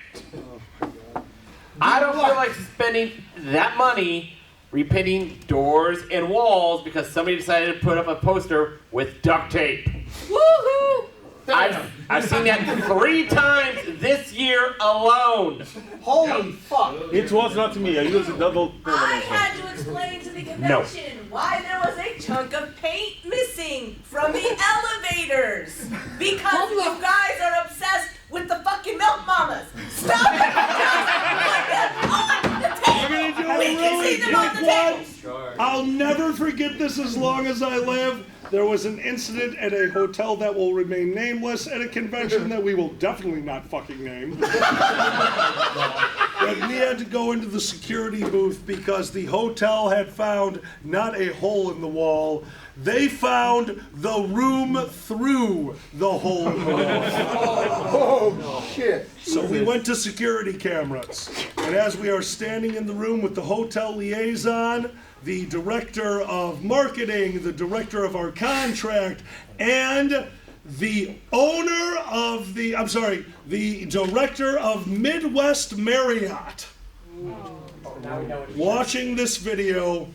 I don't feel like spending that money repainting doors and walls because somebody decided to put up a poster with duct tape. Woohoo! I've seen that 3 times this year alone. Holy fuck. It was not me. I used a double. I had to explain to the convention why there was a chunk of paint missing from the elevators. Because you guys are obsessed with the fucking milk mamas. Stop it! Just put them on the table. We can see them on the table. Sure. I'll never forget this as long as I live. There was an incident at a hotel that will remain nameless at a convention that we will definitely not fucking name. But we had to go into the security booth because the hotel had found not a hole in the wall, they found the room through the hole in the wall. Oh, shit. So we went to security cameras, and as we are standing in the room with the hotel liaison, the director of marketing, the director of our contract, and the director of Midwest Marriott. Watching this video,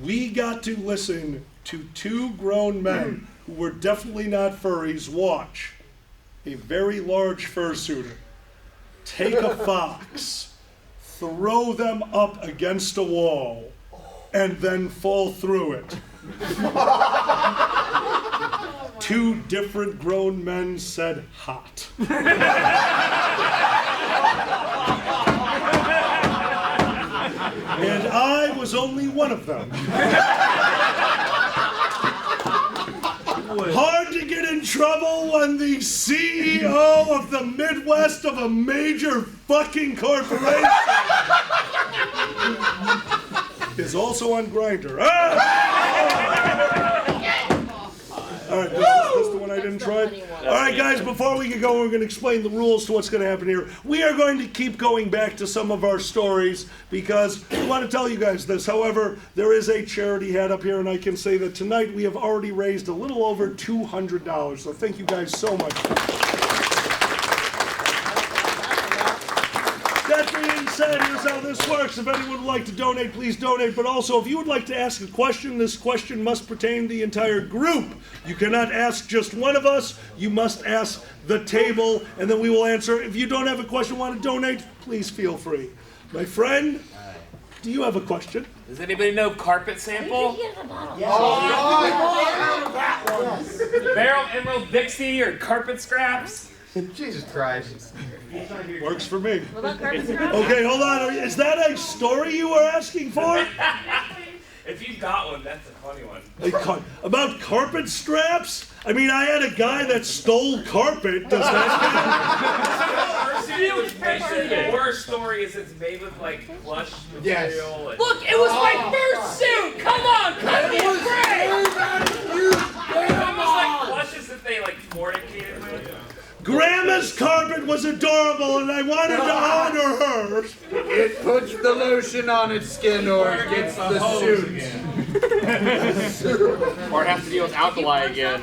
we got to listen to 2 grown men who were definitely not furries watch a very large fursuiter take a fox, throw them up against a wall, and then fall through it. 2 different grown men said hot. And I was only one of them. Hard to get in trouble when the CEO of the Midwest of a major fucking corporation is also on Grindr. All right, this the one I didn't try. All right, guys, before we get going, we're going to explain the rules to what's going to happen here. We are going to keep going back to some of our stories because we want to tell you guys this. However, there is a charity hat up here, and I can say that tonight we have already raised a little over $200. So thank you guys so much. That being said, here's how this works. If anyone would like to donate, please donate. But also, if you would like to ask a question, this question must pertain to the entire group. You cannot ask just one of us. You must ask the table, and then we will answer. If you don't have a question, want to donate, please feel free. My friend, do you have a question? Does anybody know carpet sample? Barrel Emerald Dixie or carpet scraps? Jesus Christ. Works for me. What about carpet scrubs? Okay, hold on. Is that a story you were asking for? If you've got one, that's a funny one. About carpet straps? I mean, I had a guy that stole carpet. Does that The worst story is it's made with like plush material. And Look, it was my first suit! Come on, cut me a break! It's almost like plushes that they like fornicated with. Grandma's carpet was adorable, and I wanted to honor her. It puts the lotion on its skin or it gets the suit. Or it has to deal with alkali again.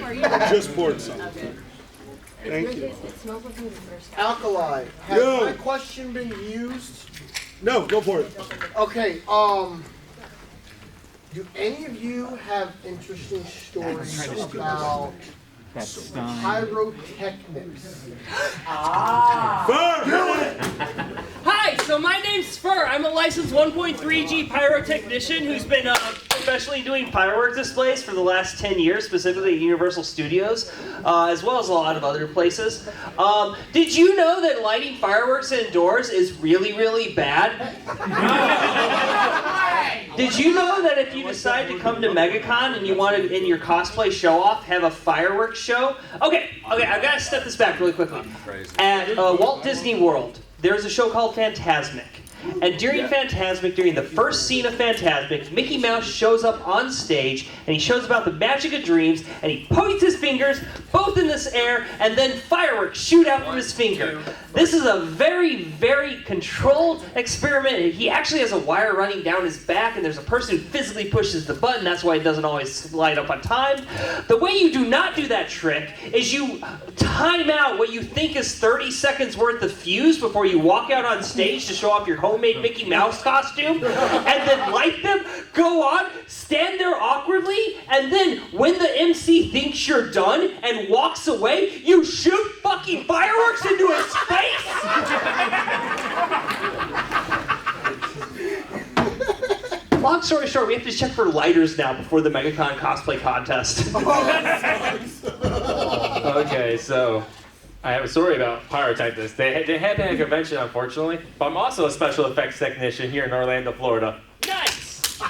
Just poured some. Thank you. It smells like first. Alkali. Has Yo. my question been used? No, go for it. Okay, do any of you have interesting stories about pyrotechnics? Hi, so my name's Fur. I'm a licensed 1.3G pyrotechnician who's been professionally doing fireworks displays for the last 10 years, specifically at Universal Studios, as well as a lot of other places. Did you know that lighting fireworks indoors is really, really bad? Did you know that if you decide to come to MegaCon and you want to, in your cosplay show-off, have a fireworks show? Okay, I've got to step this back really quickly. At Walt Disney World, there's a show called Fantasmic. And during Fantasmic, during the first scene of Fantasmic, Mickey Mouse shows up on stage, and he shows about the magic of dreams, and he points his fingers both in this air, and then fireworks shoot out from his finger. This is a very, very controlled experiment. He actually has a wire running down his back, and there's a person who physically pushes the button. That's why it doesn't always light up on time. The way you do not do that trick is you time out what you think is 30 seconds worth of fuse before you walk out on stage to show off your homemade Mickey Mouse costume, and then light them, go on, stand there awkwardly, and then when the MC thinks you're done and walks away, you shoot fucking fireworks into his face! Long story short, we have to check for lighters now before the MegaCon cosplay contest. Okay, so I have a story about pyrotechnics. They happen at a convention, unfortunately, but I'm also a special effects technician here in Orlando, Florida. Nice!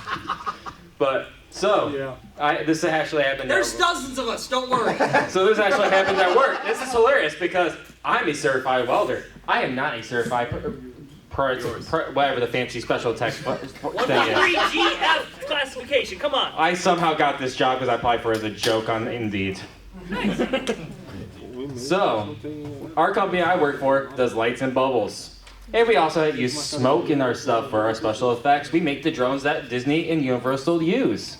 But, so, this actually happened There's dozens of us, don't worry. So this actually happened at work. This is hilarious because I'm a certified welder. I am not a certified whatever the fancy special tech thing is. 1.3GF classification, come on. I somehow got this job because I applied for it as a joke on Indeed. Nice. So, our company I work for does lights and bubbles. And we also use smoke in our stuff for our special effects. We make the drones that Disney and Universal use.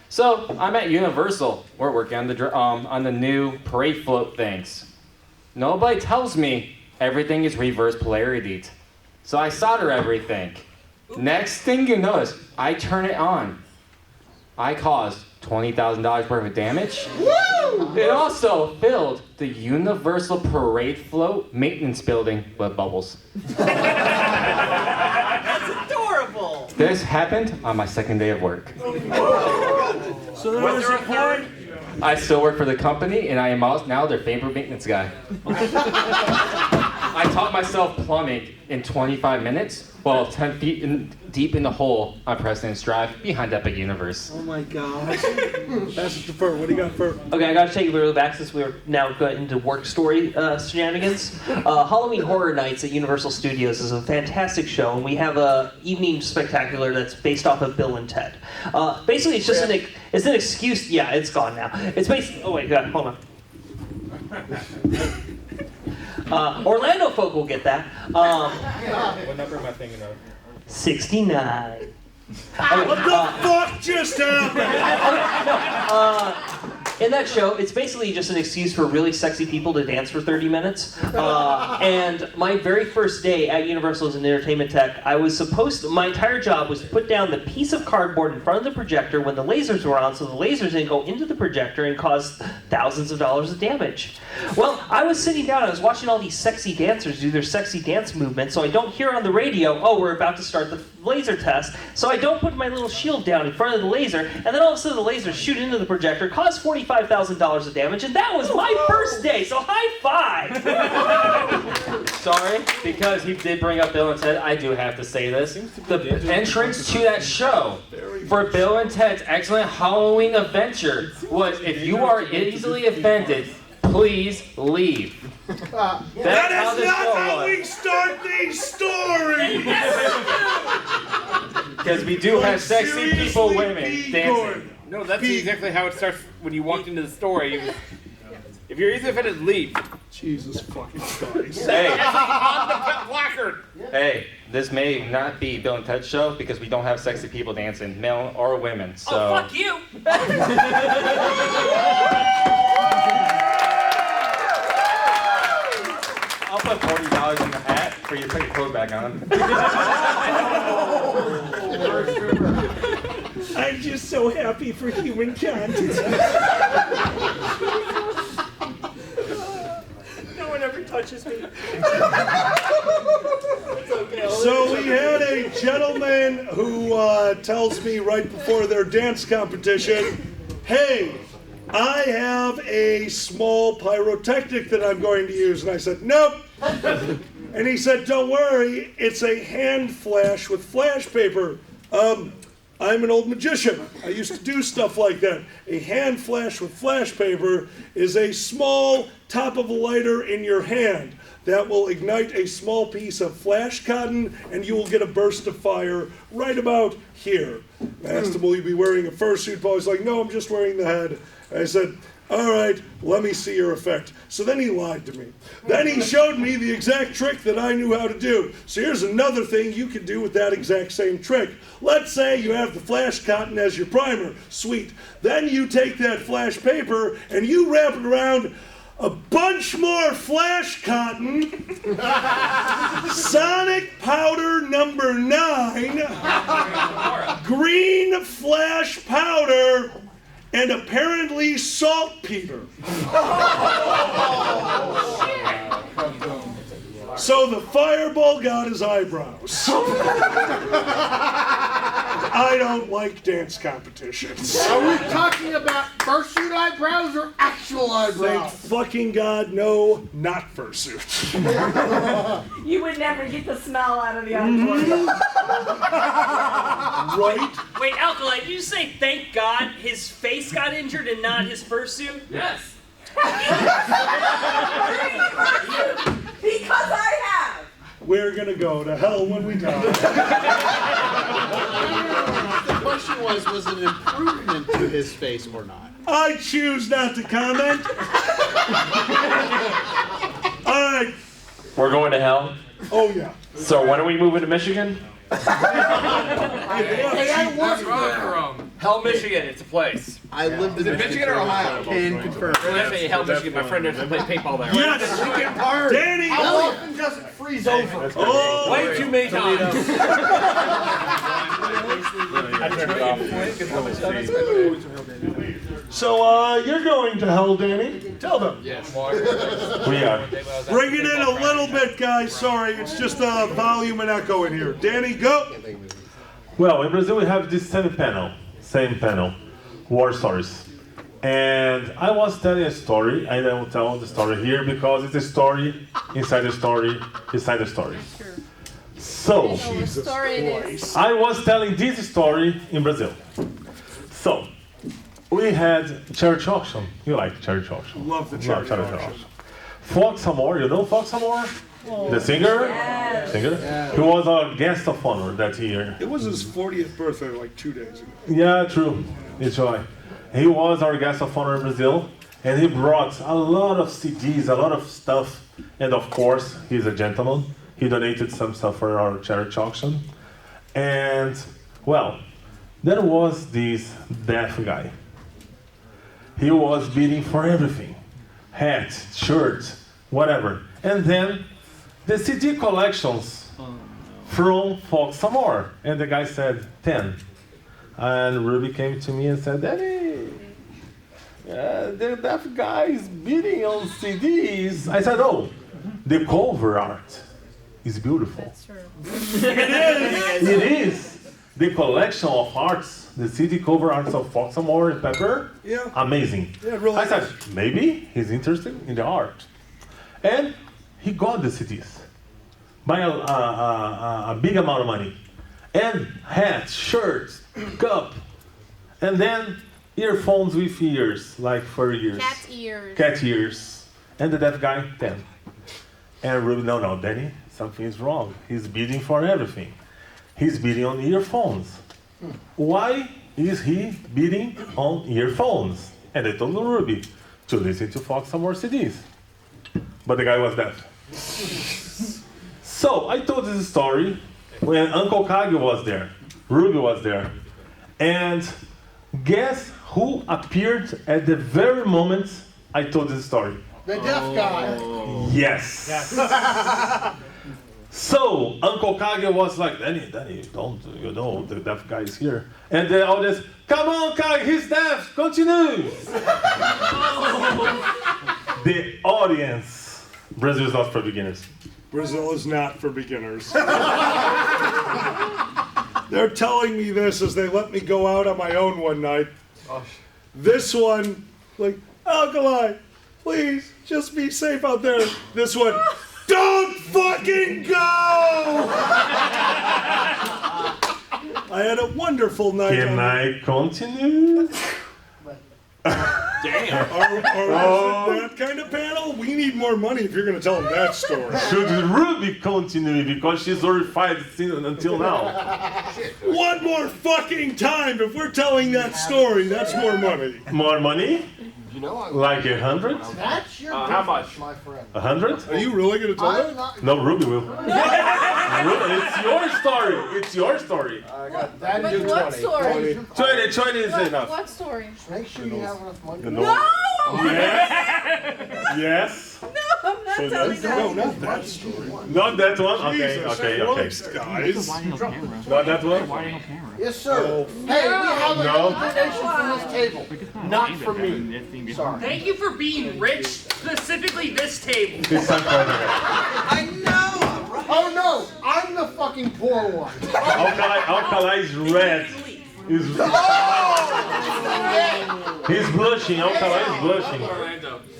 So, I'm at Universal. We're working on the new parade float things. Nobody tells me everything is reverse polarity. So I solder everything. Next thing you notice, I turn it on. I caused $20,000 worth of damage. Woo! It also filled the Universal Parade Float maintenance building with bubbles. That's adorable. This happened on my second day of work. So there was a I still work for the company, and I am now their favorite maintenance guy. I taught myself plumbing in 25 minutes while 10 feet deep in the hole on President's Drive behind Epic Universe. Oh my gosh. That's the Fur. What do you got, Fur? Okay, I gotta take you really back since we're now going into work story shenanigans. Halloween Horror Nights at Universal Studios is a fantastic show, and we have a evening spectacular that's based off of Bill and Ted. Basically, it's just it's an excuse. Yeah, it's gone now. It's based. Oh wait, God, hold on. Orlando folk will get that. What number am I thinking of? 69. What the fuck just happened? In that show, it's basically just an excuse for really sexy people to dance for 30 minutes. And my very first day at Universal as an entertainment tech, my entire job was to put down the piece of cardboard in front of the projector when the lasers were on, so the lasers didn't go into the projector and cause thousands of dollars of damage. Well, I was sitting down, I was watching all these sexy dancers do their sexy dance movements, so I don't hear on the radio, oh, we're about to start the laser test, so I don't put my little shield down in front of the laser, and then all of a sudden the lasers shoot into the projector, cause $45,000 of damage, and that was my first day, so high five! Sorry, because he did bring up Bill and Ted, I do have to say this. The entrance to that show for Bill and Ted's excellent Halloween adventure was, if you are easily offended, please leave. That is not how we start these stories! Because we do have sexy people, women, dancing. No, that's exactly how it starts when you walked into the store. If you're easily offended, leave. Jesus fucking Christ. Hey. On the placard. Hey, this may not be Bill and Ted's show because we don't have sexy people dancing, male or women. So. Oh, fuck you! I'll put $40 in the hat for you to put your coat back on. I'm just so happy for humankind. No one ever touches me. So we had a gentleman who tells me right before their dance competition, hey, I have a small pyrotechnic that I'm going to use. And I said, nope. And he said, don't worry, it's a hand flash with flash paper. I'm an old magician. I used to do stuff like that. A hand flash with flash paper is a small top of a lighter in your hand that will ignite a small piece of flash cotton, and you will get a burst of fire right about here. I asked him, will you be wearing a fursuit? Paul was like, no, I'm just wearing the head. I said, all right, let me see your effect. So then he lied to me. Then he showed me the exact trick that I knew how to do. So here's another thing you can do with that exact same trick. Let's say you have the flash cotton as your primer. Sweet. Then you take that flash paper and you wrap it around a bunch more flash cotton, Sonic powder number 9, green flash powder, and apparently saltpeter. So the fireball got his eyebrows. I don't like dance competitions. Are we talking about fursuit eyebrows or actual Thank eyebrows? fucking God, no, not fursuit. You would never get the smell out of the auditorium. Right? Wait, Alkali, did you say thank God his face got injured and not his fursuit? Yes. Because I have. We're gonna go to hell when we die. The question was it an improvement to his face or not? I choose not to comment. All right. We're going to hell? Oh, yeah. So when are we moving to Michigan? Hell, Michigan, it's a place. I lived in Is it Michigan or Ohio? Can confirm. Actually, Hell, Michigan. My friend doesn't play paintball there. Yes! Danny! How often does it freeze over? Oh! Way too many times. So, you're going to hell, Danny. Tell them. Yes. We are. Bring it in a little bit, guys. Sorry, it's just volume and echo in here. Danny, go. Well, in Brazil we have this same panel, war stories. And I was telling a story. I don't tell the story here because it's a story inside the story inside the story. So, I was telling this story in Brazil. So, we had church auction. You like church auction? Love the church auction. Fox Amor, you know Fox Amor? The singer? Yes. Singer? Yes. He was our guest of honor that year. It was his 40th birthday like 2 days ago. Yeah, true. It's right. He was our guest of honor in Brazil, and he brought a lot of CDs, a lot of stuff, and of course, he's a gentleman. He donated some stuff for our church auction. And, well, there was this deaf guy. He was bidding for everything. Hat, shirt, whatever. And then the CD collections from Fox Amor. And the guy said 10. And Ruby came to me and said, Daddy, the deaf guy is bidding on CDs. I said, oh, the cover art is beautiful. That's true. It is. The collection of arts, the CD cover arts of Fox Amor and Pepper, Yeah. amazing. Yeah, really. I said, maybe he's interested in the art. And he got the CDs by a big amount of money. And hats, shirts, cup, and then earphones with ears, like for ears. Cat ears. Cat ears. And the deaf guy, 10. And Ruby, no, Danny, something is wrong. He's bidding for everything. He's bidding on earphones. Why is he bidding on earphones? And I told Ruby to listen to Fox Amor CDs. But the guy was deaf. So I told this story when Uncle Kage was there. Ruby was there. And guess who appeared at the very moment I told this story? The deaf guy. Yes. So Uncle Kage was like, Danny, don't, the deaf guy is here. And the audience, come on, Kage, he's deaf, continue. The audience, Brazil is not for beginners. Brazil is not for beginners. They're telling me this as they let me go out on my own one night. This one, like, Alkali, please, just be safe out there. This one, don't fucking go! I had a wonderful night. Can I continue? Damn. Or is it that kind of panel? We need more money if you're going to tell them that story. Should Ruby continue because she's horrified until now? One more fucking time. If we're telling that story, that's more money. More money? You know I Like 100? That's your how much? my friend. 100? Are you really going to tell I'm that? not. No, Ruby will. Ruby, it's your story. It's your story. I got that. But do what 20. story? 20 is enough. What story? Make sure you have enough money. No. No! Yes. Yes. No, I'm not telling that. No, not that story. Not that one? Okay, Jesus okay. Christ, guys. Not that one? Yes, sir. Hey, we have No. another donation from this table. Not from me. Sorry. Thank you for being rich, specifically this table. It's time for the I know! Oh no, I'm the fucking poor one. Alkali is red. He's blushing. Alkali is blushing.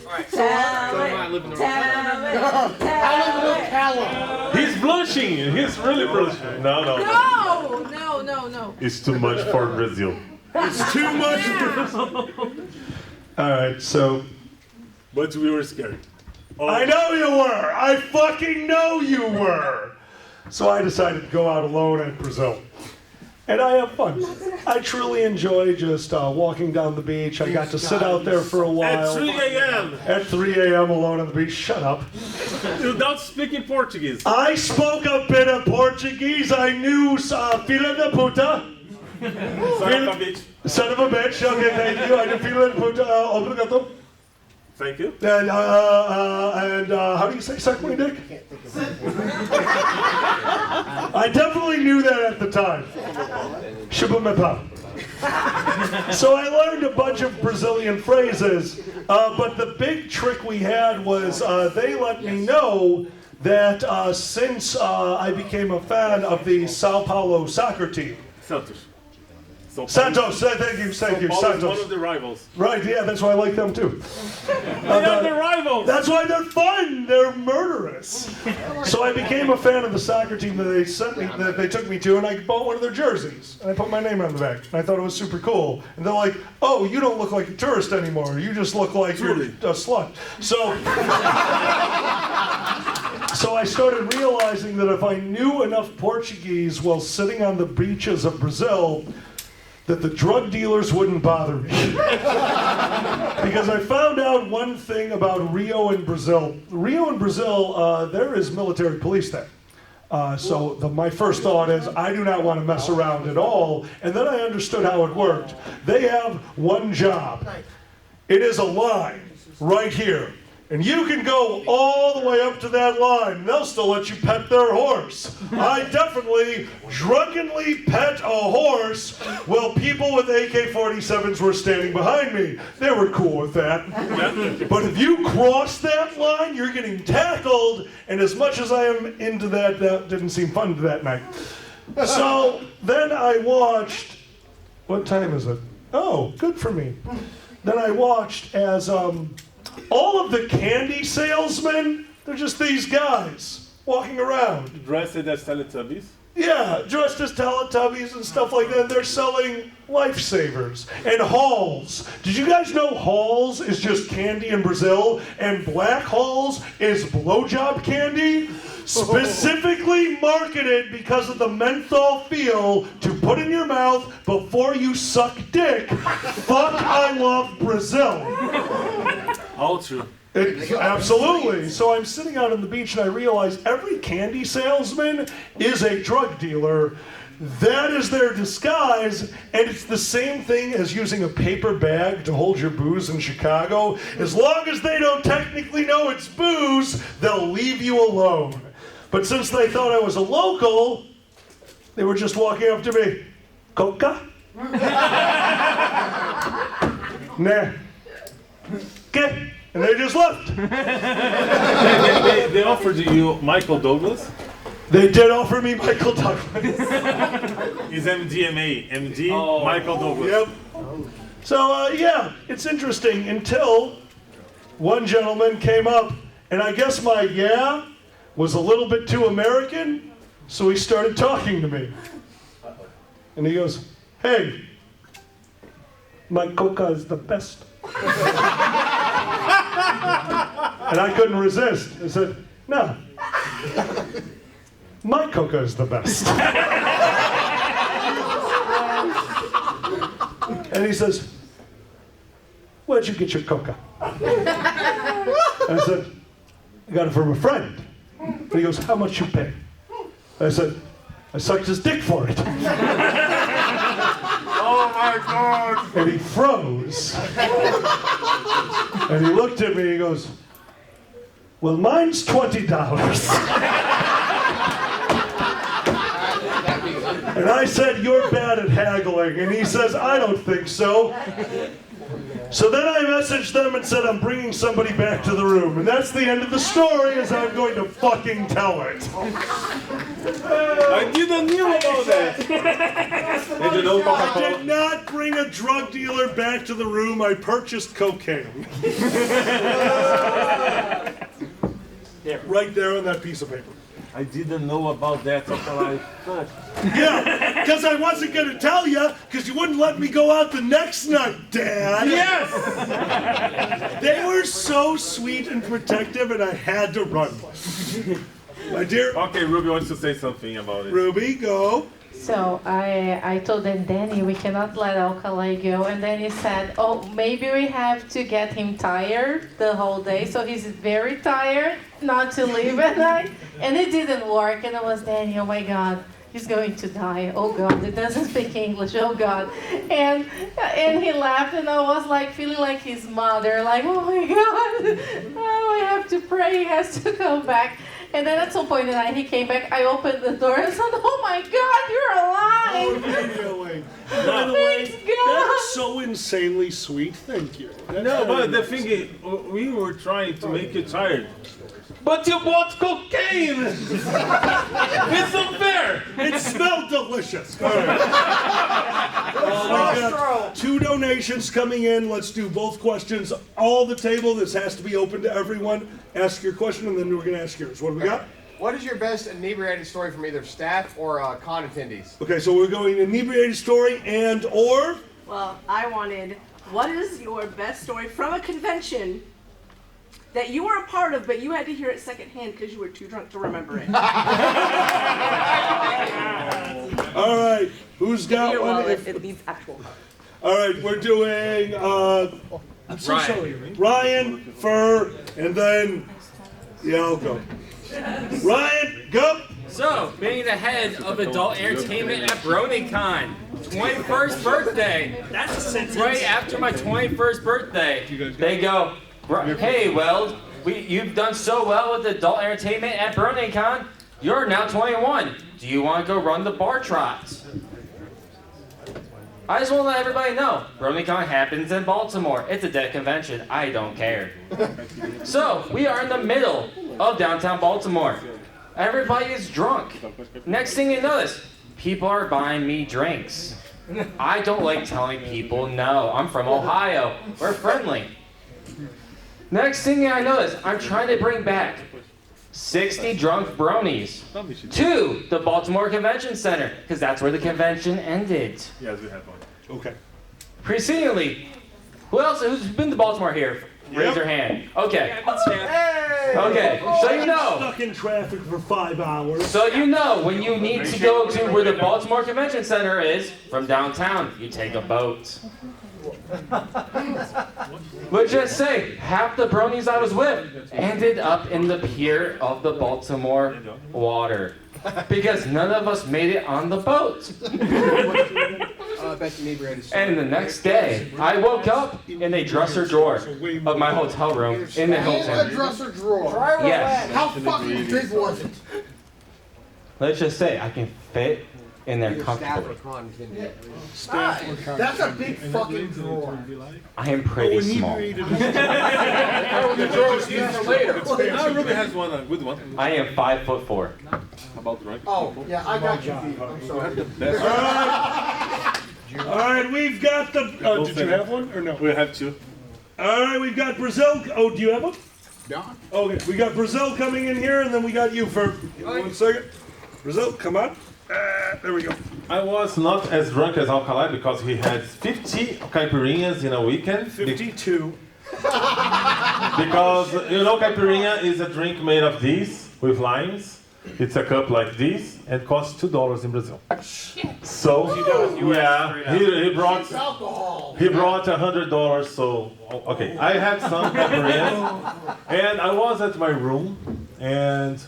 I live in Ocala. He's blushing. He's really blushing. No. No. It's too much for Brazil. It's too much. All right, so, but we were scared. I know you were. I fucking know you were. So I decided to go out alone in Brazil. And I have fun. I truly enjoy just walking down the beach. I got to sit out there for a while. At 3 a.m. At 3 a.m. alone on the beach. Shut up. Without speaking Portuguese. I spoke a bit of Portuguese. I knew filha da puta. Son of a bitch. Okay, thank you. I knew filha da puta. Obrigado. Thank you. And how do you say suck my dick? I definitely knew that at the time. So I learned a bunch of Brazilian phrases, but the big trick we had was they let me know that since I became a fan of the Sao Paulo soccer team, Santos. Santos, thank you, Santos. One of the rivals. Right, yeah, that's why I like them too. They are the rivals. That's why they're fun. They're murderous. So I became a fan of the soccer team that they sent me, that they took me to, and I bought one of their jerseys, and I put my name on the back, and I thought it was super cool. And they're like, "Oh, you don't look like a tourist anymore. You just look like you're a slut." So I started realizing that if I knew enough Portuguese while sitting on the beaches of Brazil, that the drug dealers wouldn't bother me. Because I found out one thing about Rio and Brazil. Rio and Brazil, there is military police there. My first thought is, I do not want to mess around at all. And then I understood how it worked. They have one job. It is a line right here. And you can go all the way up to that line. They'll still let you pet their horse. I definitely drunkenly pet a horse while people with AK-47s were standing behind me. They were cool with that. But if you cross that line, you're getting tackled. And as much as I am into that, that didn't seem fun that night. So then I watched, what time is it? Oh, good for me. Then I watched as all of the candy salesmen, they're just these guys walking around. Dressed as Teletubbies? Yeah, dressed as Teletubbies and stuff like that. They're selling Lifesavers and Halls. Did you guys know Halls is just candy in Brazil and Black Halls is blowjob candy? Specifically marketed because of the menthol feel to put in your mouth before you suck dick. Fuck, I love Brazil. All true. Absolutely. So I'm sitting out on the beach and I realize every candy salesman is a drug dealer. That is their disguise, and it's the same thing as using a paper bag to hold your booze in Chicago. As long as they don't technically know it's booze, they'll leave you alone. But since they thought I was a local, they were just walking up to me. Coca? Nah. Okay. And they just left. They offered you Michael Douglas? They did offer me Michael Douglas. He's MDMA. MD Michael Douglas. Yep. So, yeah, it's interesting until one gentleman came up, and I guess my yeah was a little bit too American, so he started talking to me. And he goes, "Hey, my coca is the best." And I couldn't resist. I said, "No, my coca is the best." And he says, "Where'd you get your coca?" And I said, "I got it from a friend." And he goes, "How much you pay?" I said, "I sucked his dick for it." Oh my God! And he froze. And he looked at me and he goes, "Well, mine's $20. And I said, "You're bad at haggling." And he says, "I don't think so." So then I messaged them and said, "I'm bringing somebody back to the room." And that's the end of the story, as I'm going to fucking tell it. I didn't know about that. I did not bring a drug dealer back to the room. I purchased cocaine. Right there on that piece of paper. I didn't know about that until I thought. Yeah, because I wasn't going to tell you, because you wouldn't let me go out the next night, Dad. Yes! They were so sweet and protective, and I had to run. My dear. Okay, Ruby wants to say something about it. Ruby, go. So I told them, "Danny, we cannot let Alcalá go." And then he said, "Oh, maybe we have to get him tired the whole day. So he's very tired not to leave at night." And it didn't work. And I was, "Danny, oh my God, he's going to die. Oh God, he doesn't speak English. Oh God." And he laughed, and I was like feeling like his mother, like, "Oh my God, oh, I have to pray. He has to come back." And then at some point in the night, he came back. I opened the door and said, "Oh my God, you're alive!" Oh, by the way, that is so insanely sweet. Thank you. No, but the thing is, we were trying to make you tired. But you bought cocaine! It's unfair! It smelled delicious. All right. We got 2 donations coming in. Let's do both questions. All the table. This has to be open to everyone. Ask your question, and then we're going to ask yours. What do we got? What is your best inebriated story from either staff or con attendees? Okay, so we're going inebriated story and or. Well, I wanted, what is your best story from a convention that you were a part of, but you had to hear it secondhand because you were too drunk to remember it? All right, who's got Here, one? well, it needs actual. All right, we're doing. I'm so Ryan. sorry. Ryan, Fur, and then. Yeah, I'll go. Ryan, go. So, being the head of adult entertainment at BronyCon, 21st birthday. That's a sentence. Right after my 21st birthday, they go, hey, Weld, you've done so well with adult entertainment at BronyCon. You're now 21. Do you want to go run the bar trots? I just want to let everybody know, BronyCon happens in Baltimore. It's a dead convention. I don't care. So, we are in the middle of downtown Baltimore. Everybody is drunk. Next thing you notice, people are buying me drinks. I don't like telling people no. I'm from Ohio. We're friendly. Next thing I notice, I'm trying to bring back 60 drunk bronies to the Baltimore Convention Center, because that's where the convention ended. Yes, we have one. Okay. Precedingly, who's been to Baltimore here? Raise your hand. Okay. Okay, so you know. Stuck in traffic for 5 hours. So you know when you need to go to where the Baltimore Convention Center is from downtown, you take a boat. Let's just say half the bronies I was with ended up in the pier of the Baltimore water because none of us made it on the boat. Best inebriated story. And the next day, I woke up in a dresser drawer of my hotel room in the A Hilton. dresser drawer. Yes. How fucking big was it? Let's just say I can fit in there comfortably. That's a big fucking drawer. I am pretty small. Ruby has one, a good one. I am 5'4". How about right? Oh, yeah, I got you. I'm sorry. All right, we've got the. Did you have one or no? We have 2. All right, we've got Brazil. Oh, do you have one? No. Okay, we got Brazil coming in here, and then we got you for 1 second. Brazil, come on. There we go. I was not as drunk as Alcalá because he had 50 caipirinhas in a weekend. 52. Because, you know, caipirinha is a drink made of these with limes. It's a cup like this and costs $2 in Brazil. So, yeah, he brought $100. So, okay, I had some caipirinhas, and I was at my room, and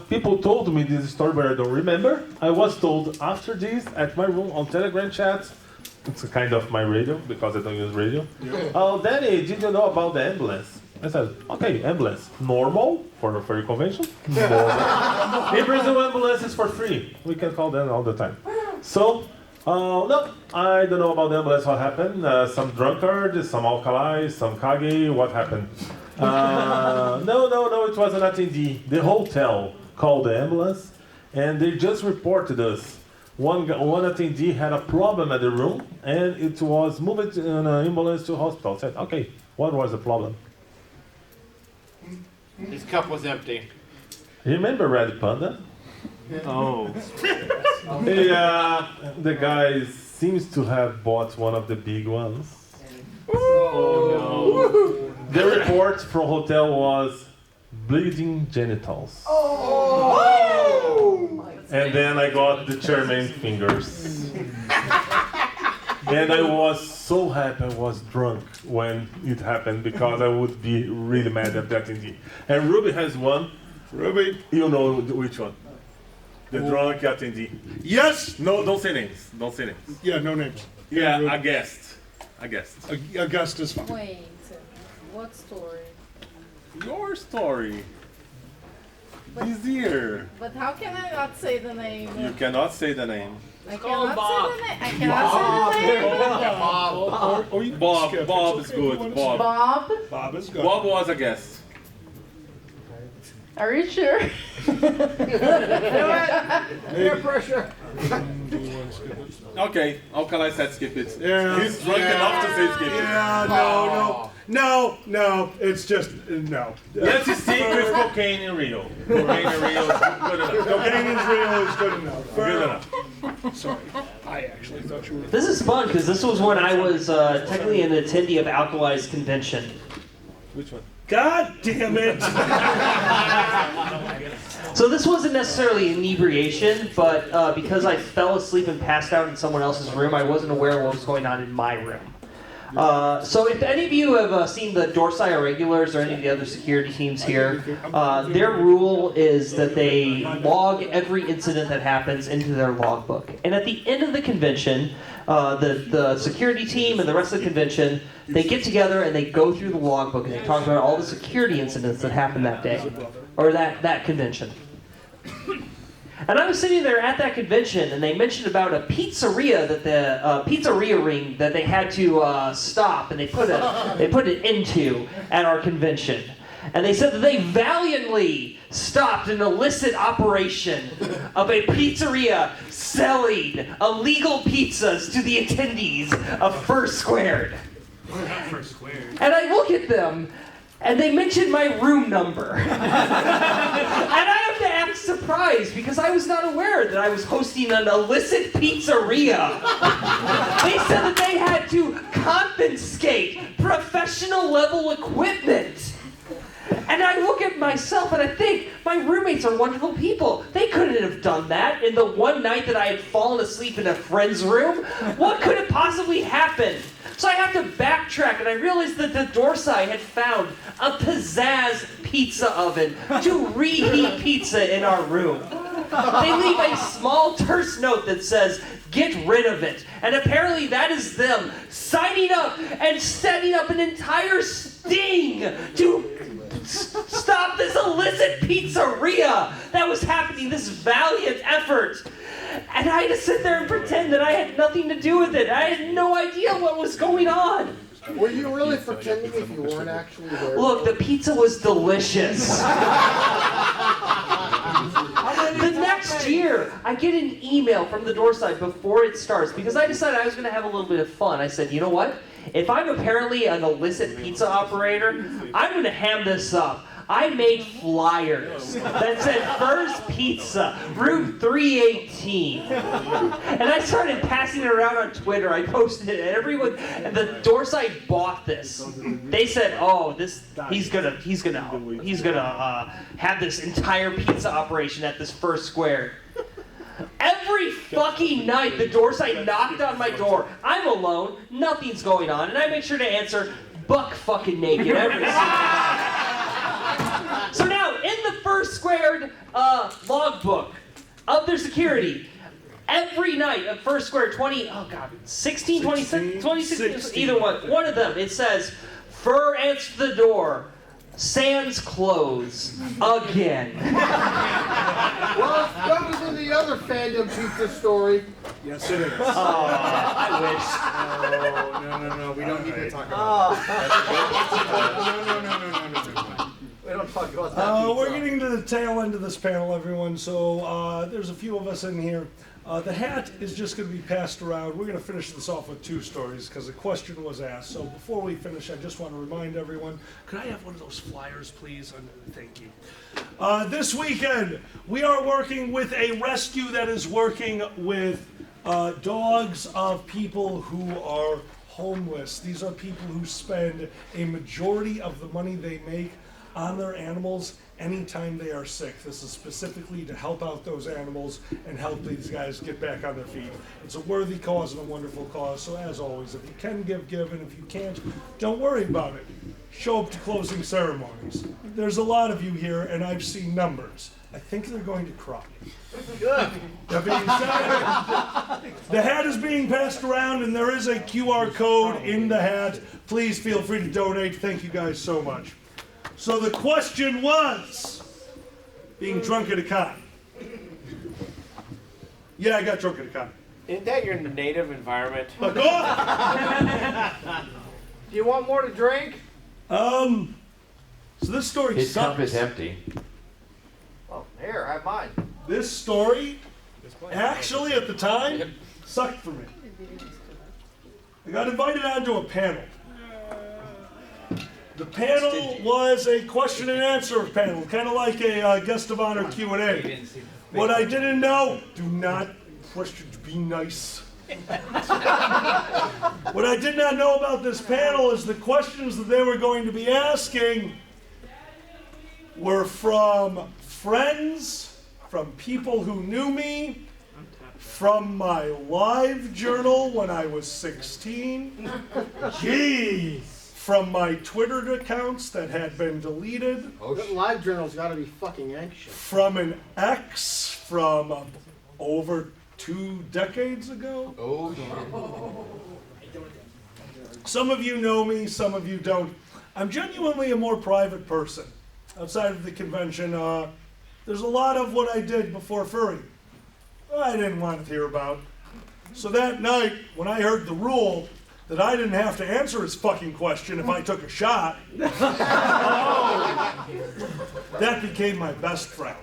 people told me this story, but I don't remember. I was told after this at my room on Telegram chat. It's a kind of my radio because I don't use radio. Oh, Danny, did you know about the ambulance? I said, okay, ambulance. Normal for a furry convention? Normal. In Brazil, ambulance is for free. We can call them all the time. So, no, I don't know about the ambulance, what happened. Some drunkard, some alkali, some kage, what happened? No, it was an attendee. The hotel called the ambulance, and they just reported us. One attendee had a problem at the room, and it was moved in an ambulance to hospital. Said, okay, what was the problem? His cup was empty. Remember Red Panda? Oh. The guy seems to have bought one of the big ones. Oh, no. The report from hotel was bleeding genitals. And then I got the chairman fingers. And I was so happy I was drunk when it happened because I would be really mad at that indeed. And Ruby has one. Ruby, you know which one? The drunk attendee. Yes! No, don't say names. Don't say names. Yeah, no names. Yeah, a guest. A guest. A guest is fine. Wait, what story? Your story. This year. But how can I not say the name? You cannot say the name. I cannot say the name. I cannot say the name. Bob is good. Bob. Bob is good. Bob was a guest. Are you sure? Peer pressure. Okay, how can I say skip it? Yeah. He's drunk enough to say skip it. Yeah, no, it's just, no. Let's see with cocaine in Rio. Cocaine in Rio is good enough. Cocaine in Rio is good enough. Good enough. Sorry, I actually thought you were... This is fun because this was when I was technically an attendee of Alkali's convention. Which one? God damn it! So this wasn't necessarily inebriation, but because I fell asleep and passed out in someone else's room, I wasn't aware of what was going on in my room. So if any of you have seen the Dorsai Irregulars or any of the other security teams here, their rule is that they log every incident that happens into their logbook. And at the end of the convention, the security team and the rest of the convention, they get together and they go through the logbook and they talk about all the security incidents that happened that day, or that convention. And I was sitting there at that convention, and they mentioned about a pizzeria that the pizzeria ring that they had to stop, and they put it into at our convention. And they said that they valiantly stopped an illicit operation of a pizzeria selling illegal pizzas to the attendees of First Squared. And I look at them, and they mentioned my room number. And I have to act surprised because I was not aware that I was hosting an illicit pizzeria. They said that they had to confiscate professional level equipment. And I look at myself and I think, my roommates are wonderful people. They couldn't have done that in the one night that I had fallen asleep in a friend's room. What could have possibly happened? So I have to backtrack, and I realized that the Dorsai had found a pizzazz pizza oven to reheat pizza in our room. They leave a small terse note that says, "Get rid of it." And apparently that is them signing up and setting up an entire sting to stop this illicit pizzeria that was happening, this valiant effort. And I had to sit there and pretend that I had nothing to do with it. I had no idea what was going on. Were you really pretending if you weren't actually there? Look, the pizza was delicious. The next year, I get an email from the Dorsai before it starts because I decided I was going to have a little bit of fun. I said, you know what? If I'm apparently an illicit pizza operator, I'm going to ham this up. I made flyers that said First Pizza, Route 318. And I started passing it around on Twitter. I posted it, and everyone, and the Dorsai bought this. They said, "Oh, he's gonna have this entire pizza operation at this First Square." Every fucking night, the Dorsai knocked on my door. I'm alone, nothing's going on, and I make sure to answer buck fucking naked every single night. So now, in the First Squared logbook of their security, every night at First Square 16, 26, either one of them, it says, "Fur answered the door, sans clothes, again." Well, it's better than the other fandom pizza story. Yes, it is. I wish. No, we don't need to talk about that. No. We don't talk about that. We're getting to the tail end of this panel, everyone, so there's a few of us in here. The hat is just going to be passed around. We're going to finish this off with two stories because a question was asked. So before we finish, I just want to remind everyone, could I have one of those flyers, please? Thank you. This weekend, we are working with a rescue that is working with dogs of people who are homeless. These are people who spend a majority of the money they make on their animals anytime they are sick. This is specifically to help out those animals and help these guys get back on their feet. It's a worthy cause and a wonderful cause, so as always, if you can give, and if you can't, don't worry about it. Show up to closing ceremonies. There's a lot of you here, and I've seen numbers. I think they're going to cry. Good. That being said, the hat is being passed around, and there is a QR code in the hat. Please feel free to donate. Thank you guys so much. So the question was, being drunk at a con. Yeah, I got drunk at a con. Isn't that your native environment? Fuck off! Do you want more to drink? So this story His sucks. cup is empty. Here, have mine. This story, actually at the time, sucked for me. I got invited onto a panel. The panel was a question and answer panel, kind of like a guest of honor Q&A. What I didn't know, do not question, be nice. What I did not know about this panel is the questions that they were going to be asking were from friends, from people who knew me, from my live journal when I was 16. Jeez. From my Twitter accounts that had been deleted. Oh, that live journal's got to be fucking anxious. From an ex from over 2 decades ago. Oh, Some of you know me, some of you don't. I'm genuinely a more private person. Outside of the convention, there's a lot of what I did before furry I didn't want to hear about. So that night, when I heard the rule that I didn't have to answer his fucking question if I took a shot, that became my best friend.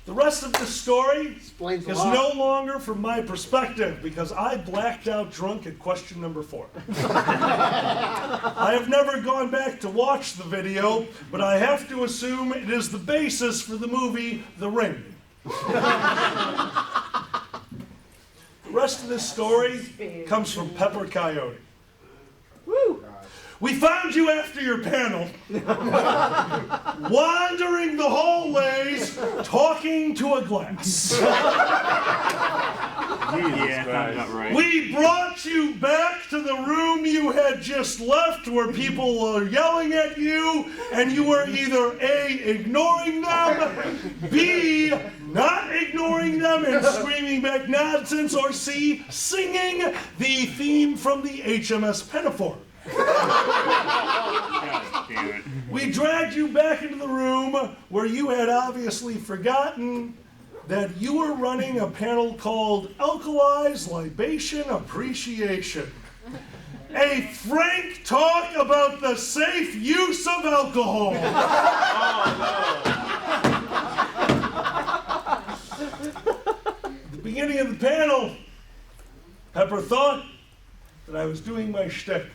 The rest of the story is no longer from my perspective because I blacked out drunk at question number 4. I have never gone back to watch the video, but I have to assume it is the basis for the movie The Ring. The rest of this story comes from Pepper Coyote. Woo! We found you after your panel, wandering the hallways, talking to a glass. Right. We brought you back to the room you had just left where people were yelling at you, and you were either A, ignoring them, B, not ignoring them and screaming back nonsense, or C, singing the theme from the HMS Pinafore. We dragged you back into the room where you had obviously forgotten that you were running a panel called Alkali's Libation Appreciation. A frank talk about the safe use of alcohol. At the beginning of the panel, Pepper thought that I was doing my shtick.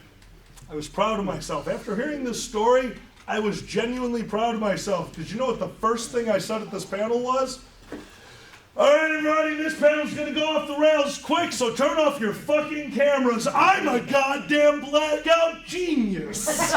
I was proud of myself. After hearing this story, I was genuinely proud of myself. Because you know what the first thing I said at this panel was? All right, everybody, this panel's going to go off the rails quick, so turn off your fucking cameras. I'm a goddamn blackout genius.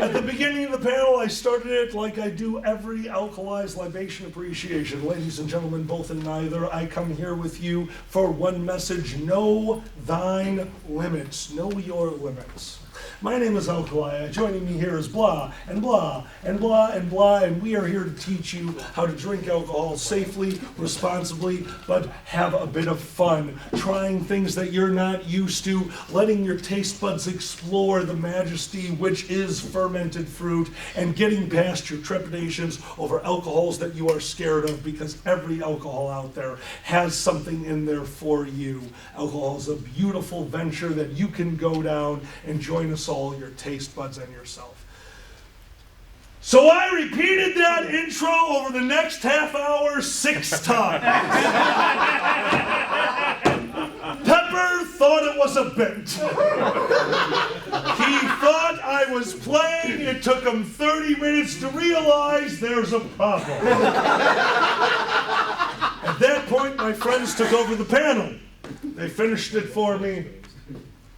At the beginning of the panel, I started it like I do every Alkali's Libation Appreciation. Ladies and gentlemen, both and neither, I come here with you for one message: know thine limits. Know your limits. My name is Alkali. Joining me here is blah, and blah, and blah, and blah, and we are here to teach you how to drink alcohol safely, responsibly, but have a bit of fun, trying things that you're not used to, letting your taste buds explore the majesty which is fermented fruit, and getting past your trepidations over alcohols that you are scared of, because every alcohol out there has something in there for you. Alcohol is a beautiful venture that you can go down and join us all, your taste buds and yourself. So I repeated that intro over the next half hour 6 times. Pepper thought it was a bit. He thought I was playing. It took him 30 minutes to realize there's a problem. At that point, my friends took over the panel. They finished it for me.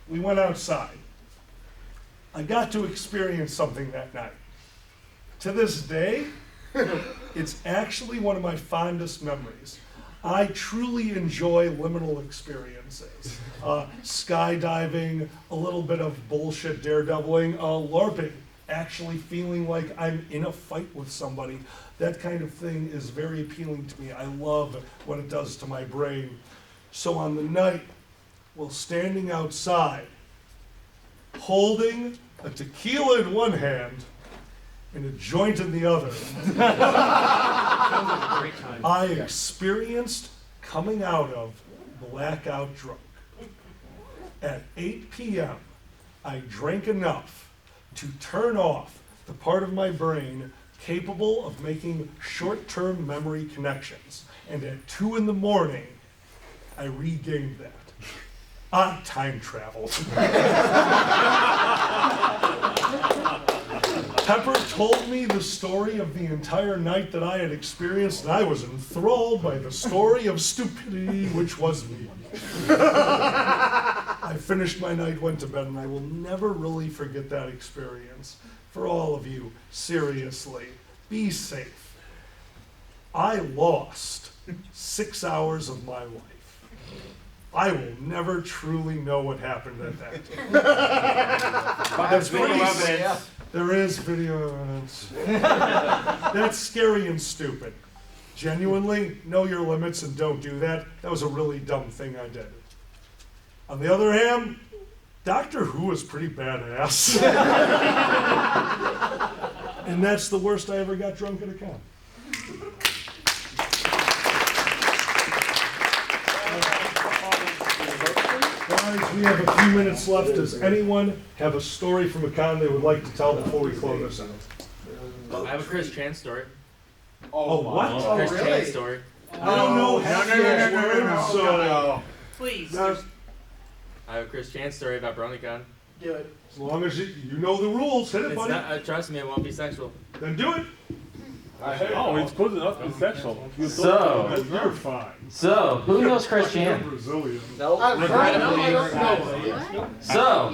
We went outside. I got to experience something that night. To this day, it's actually one of my fondest memories. I truly enjoy liminal experiences. Skydiving, a little bit of bullshit daredeviling, LARPing, actually feeling like I'm in a fight with somebody. That kind of thing is very appealing to me. I love what it does to my brain. So on the night, while standing outside, holding a tequila in one hand and a joint in the other, I experienced coming out of blackout drunk. At 8 p.m., I drank enough to turn off the part of my brain capable of making short-term memory connections. And at 2 in the morning, I regained that. I time traveled. Pepper told me the story of the entire night that I had experienced, and I was enthralled by the story of stupidity, which was me. I finished my night, went to bed, and I will never really forget that experience. For all of you, seriously, be safe. I lost 6 hours of my life. I will never truly know what happened at that time. That's video evidence. There is video evidence. That's scary and stupid. Genuinely, know your limits and don't do that. That was a really dumb thing I did. On the other hand, Doctor Who is pretty badass. And that's the worst I ever got drunk at a con. Guys, we have a few minutes left. Does anyone have a story from a con they would like to tell before we close this out? I have a Chris Chan story. Oh, what? Oh, Chris really? Chan story. I don't know half those words, so... Please. I have a Chris Chan story about BronyCon. Do it. As long as you know the rules, hit it, It's buddy. not, trust me, it won't be sexual. Then do it. Oh, it's good enough to be sexual. You're fine. So, who knows Chris Chan? Brazilian. Nope. So,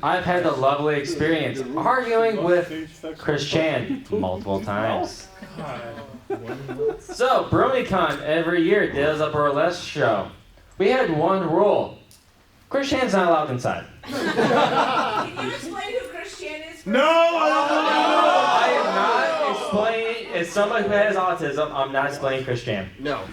I've had the lovely experience arguing with Chris Chan multiple times. So, BronyCon every year does a burlesque show. We had one rule. Chris Chan's not allowed inside. Can you explain who Chris Chan is? No, I am not explaining. As somebody who has autism, I'm not explaining Chris Chan. No.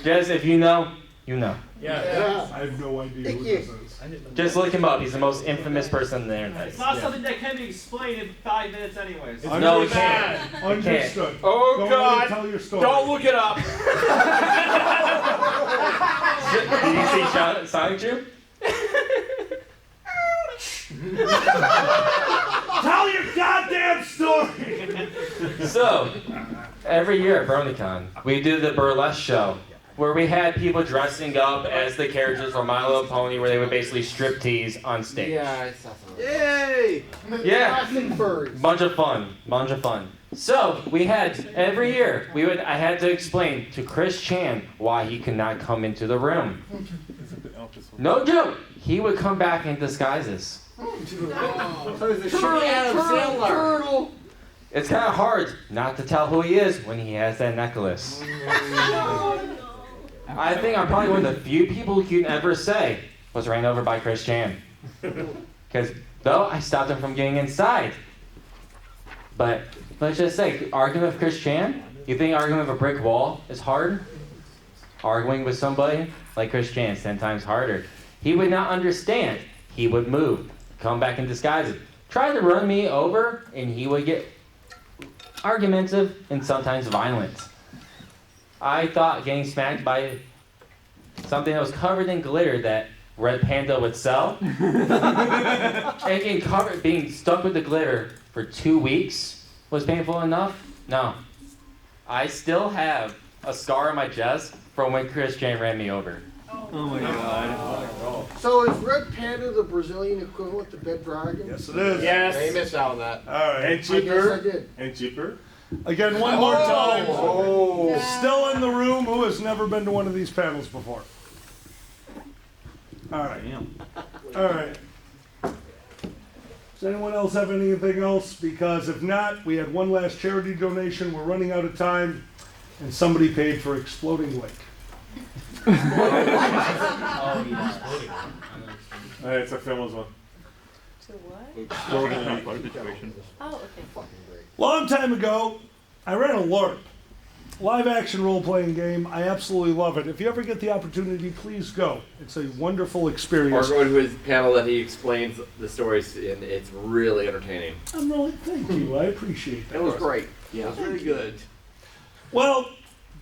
Just if you know, you know. Yeah. I have no idea who this is. Just look him up. He's the most infamous person on the internet. It's not something that can be explained in 5 minutes anyways. No, we can't. Understood. Oh, Go God. ahead and tell your story. Don't look it up. Did you see Sonic Dream? Tell your goddamn story! So, every year at BronyCon, we do the burlesque show, where we had people dressing up as the characters from My Little Pony, where they would basically strip tease on stage. Yeah, I saw something. Yay! Yeah. Classic furries. Bunch of fun. So, we had, every year, I had to explain to Chris Chan why he could not come into the room. No joke! He would come back in disguises. Turtle. It's kind of hard not to tell who he is when he has that necklace. I think I'm probably one of the few people who can ever say was ran over by Chris Chan. Because though I stopped him from getting inside. But let's just say, arguing with Chris Chan, you think arguing with a brick wall is hard? Arguing with somebody like Chris Chan is 10 times harder. He would not understand. He would move, come back in disguises, try to run me over, and he would get argumentative and sometimes violent. I thought getting smacked by something that was covered in glitter that Red Panda would sell, and being stuck with the glitter for 2 weeks was painful enough. No. I still have a scar on my chest from when Chris Chan ran me over. Oh my God. So is Red Panda the Brazilian equivalent to Dead Dragon? Yes, it is. Yes. They missed out on that. All right. And cheaper. I did. And cheaper. Again, one more time. Still in the room, who has never been to one of these panels before? All right. All right. Does anyone else have anything else? Because if not, we had one last charity donation. We're running out of time, and somebody paid for Exploding Lake. It's a famous one. To what? Oh, okay. Long time ago, I ran a LARP, live action role playing game. I absolutely love it. If you ever get the opportunity, please go. It's a wonderful Or experience. go to his panel that he explains the stories, and it's really entertaining. Thank you. I appreciate that. It was great. Yeah, it was really good. Well,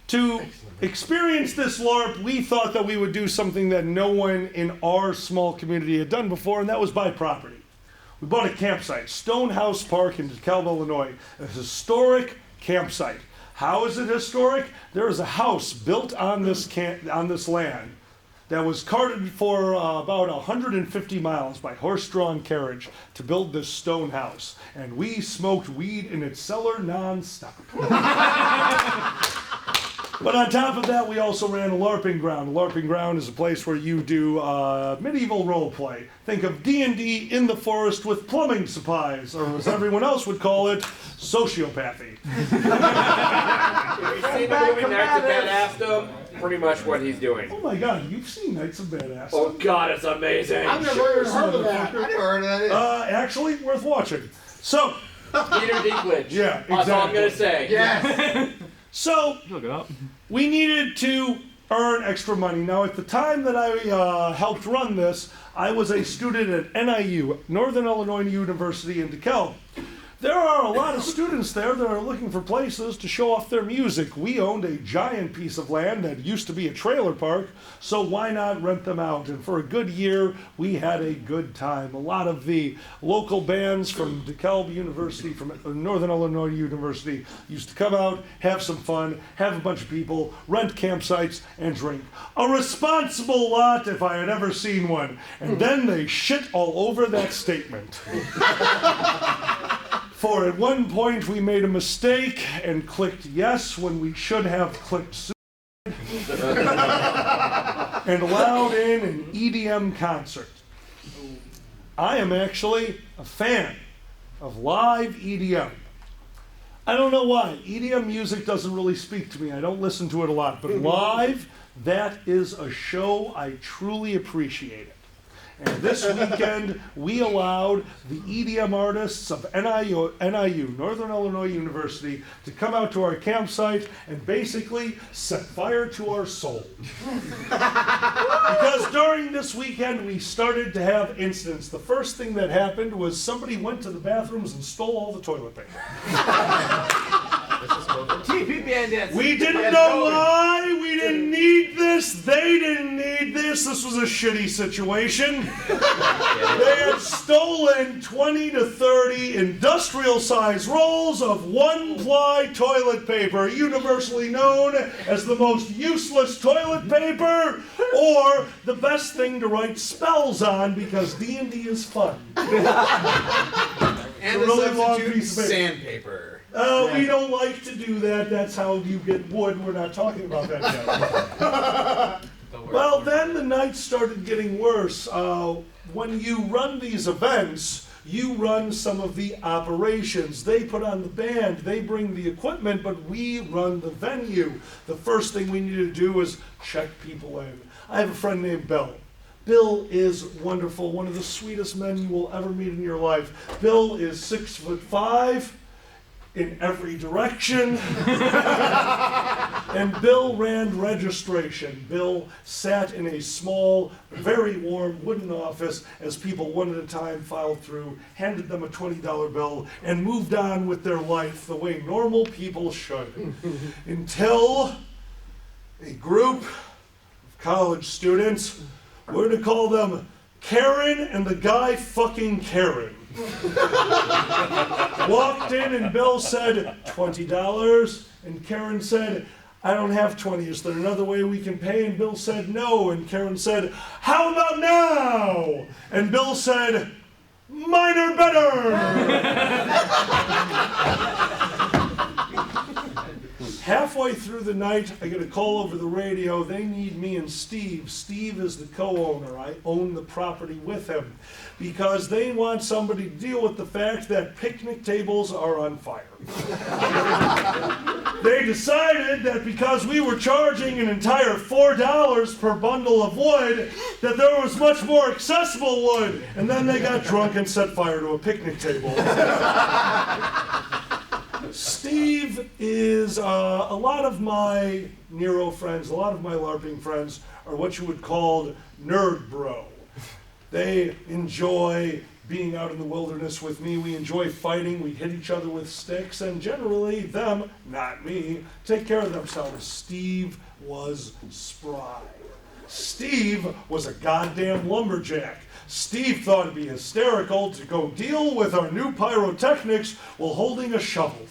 to experience this LARP, we thought that we would do something that no one in our small community had done before, and that was buy property. We We bought a campsite, Stonehouse Park in DeKalb, Illinois, a historic campsite. How is it historic? There is a house built on this land that was carted for about 150 miles by horse-drawn carriage to build this stone house. And we smoked weed in its cellar non-stop. But on top of that, we also ran a LARPing ground. A LARPing ground is a place where you do medieval role play. Think of D&D in the forest with plumbing supplies, or as everyone else would call it, sociopathy. If you see the movie Knights of Badassdom, pretty much what he's doing. Oh my God, you've seen Knights of Badass. Oh God, it's amazing. I've never even heard of that. I never heard of that. Actually, worth watching. So, Peter Dinklage. Yeah, exactly. That's all I'm gonna say. Yes. So, we needed to earn extra money. Now, at the time that I helped run this, I was a student at NIU, Northern Illinois University in DeKalb. There are a lot of students there that are looking for places to show off their music. We owned a giant piece of land that used to be a trailer park, so why not rent them out? And for a good year, we had a good time. A lot of the local bands from DeKalb University, from Northern Illinois University, used to come out, have some fun, have a bunch of people, rent campsites, and drink. A responsible lot if I had ever seen one. And then they shit all over that statement. For at one point we made a mistake and clicked yes when we should have clicked suicide and allowed in an EDM concert. I am actually a fan of live EDM. I don't know why. EDM music doesn't really speak to me. I don't listen to it a lot. But live, that is a show I truly appreciate. And this weekend, we allowed the EDM artists of NIU, Northern Illinois University, to come out to our campsite and basically set fire to our soul. Because during this weekend, we started to have incidents. The first thing that happened was somebody went to the bathrooms and stole all the toilet paper. TP Bandits. We didn't know why. We didn't need this. They didn't need this. This was a shitty situation. They had stolen 20 to 30 industrial-sized rolls of one-ply toilet paper, universally known as the most useless toilet paper, or the best thing to write spells on because D&D is fun. And the really long substitute piece of paper. sandpaper. We don't like to do that. That's how you get wood. We're not talking about that yet. Well, then the night started getting worse. When you run these events, you run some of the operations. They put on the band, they bring the equipment, but we run the venue. The first thing we need to do is check people in. I have a friend named Bill. Bill is wonderful, one of the sweetest men you will ever meet in your life. Bill is 6'5", in every direction. And Bill ran registration. Bill sat in a small, very warm wooden office as people one at a time filed through, handed them a $20 bill, and moved on with their life the way normal people should. Until a group of college students, we're going to call them Karen and the guy fucking Karen, walked in and Bill said, $20, and Karen said, I don't have 20, is there another way we can pay? And Bill said, no, and Karen said, how about now? And Bill said, mine are better. Halfway through the night, I get a call over the radio. They need me and Steve. Steve is the co-owner. I own the property with him because they want somebody to deal with the fact that picnic tables are on fire. They decided that because we were charging an entire $4 per bundle of wood, that there was much more accessible wood. And then they got drunk and set fire to a picnic table. Steve is, a lot of my Nero friends, a lot of my LARPing friends are what you would call nerd bro. They enjoy being out in the wilderness with me. We enjoy fighting. We hit each other with sticks, and generally them, not me, take care of themselves. Steve was spry. Steve was a goddamn lumberjack. Steve thought it'd be hysterical to go deal with our new pyrotechnics while holding a shovel.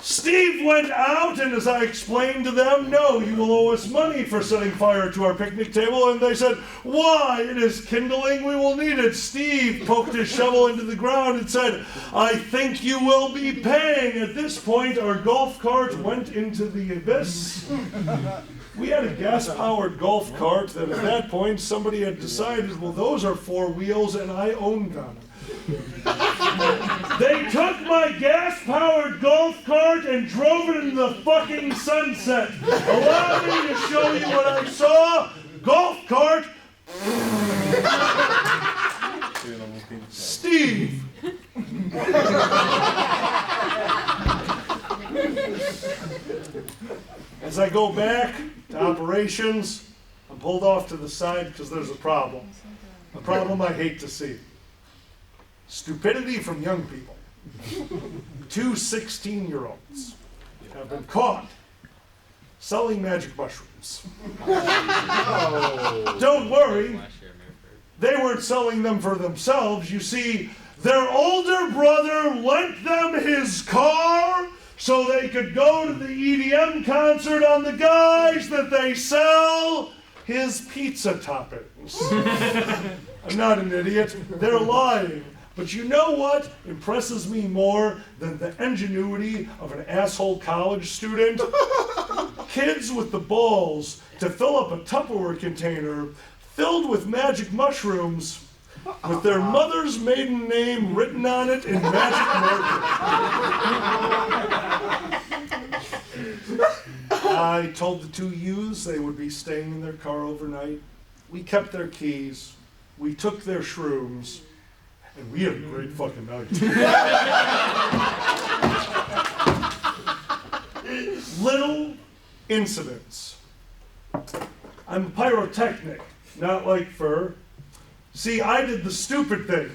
Steve went out, and as I explained to them, no, you will owe us money for setting fire to our picnic table, and they said, why? It is kindling, we will need it. Steve poked his shovel into the ground and said, I think you will be paying. At this point, our golf cart went into the abyss. We had a gas-powered golf cart that at that point somebody had decided, well, those are 4 wheels and I own them. They took my gas-powered golf cart and drove it into the fucking sunset. Allow me to show you what I saw. Golf cart. Steve. As I go back to operations, I'm pulled off to the side because there's a problem. A problem I hate to see. Stupidity from young people. 2 16-year-olds have been caught selling magic mushrooms. Don't worry, they weren't selling them for themselves. You see, their older brother lent them his car so they could go to the EDM concert on the guise that they sell his pizza toppings. I'm not an idiot. They're lying. But you know what impresses me more than the ingenuity of an asshole college student? Kids with the balls to fill up a Tupperware container filled with magic mushrooms with their mother's maiden name written on it in magic marker. I told the 2 youths they would be staying in their car overnight. We kept their keys. We took their shrooms. And we had a great fucking night. Little incidents. I'm a pyrotechnic, not like fur. See, I did the stupid thing.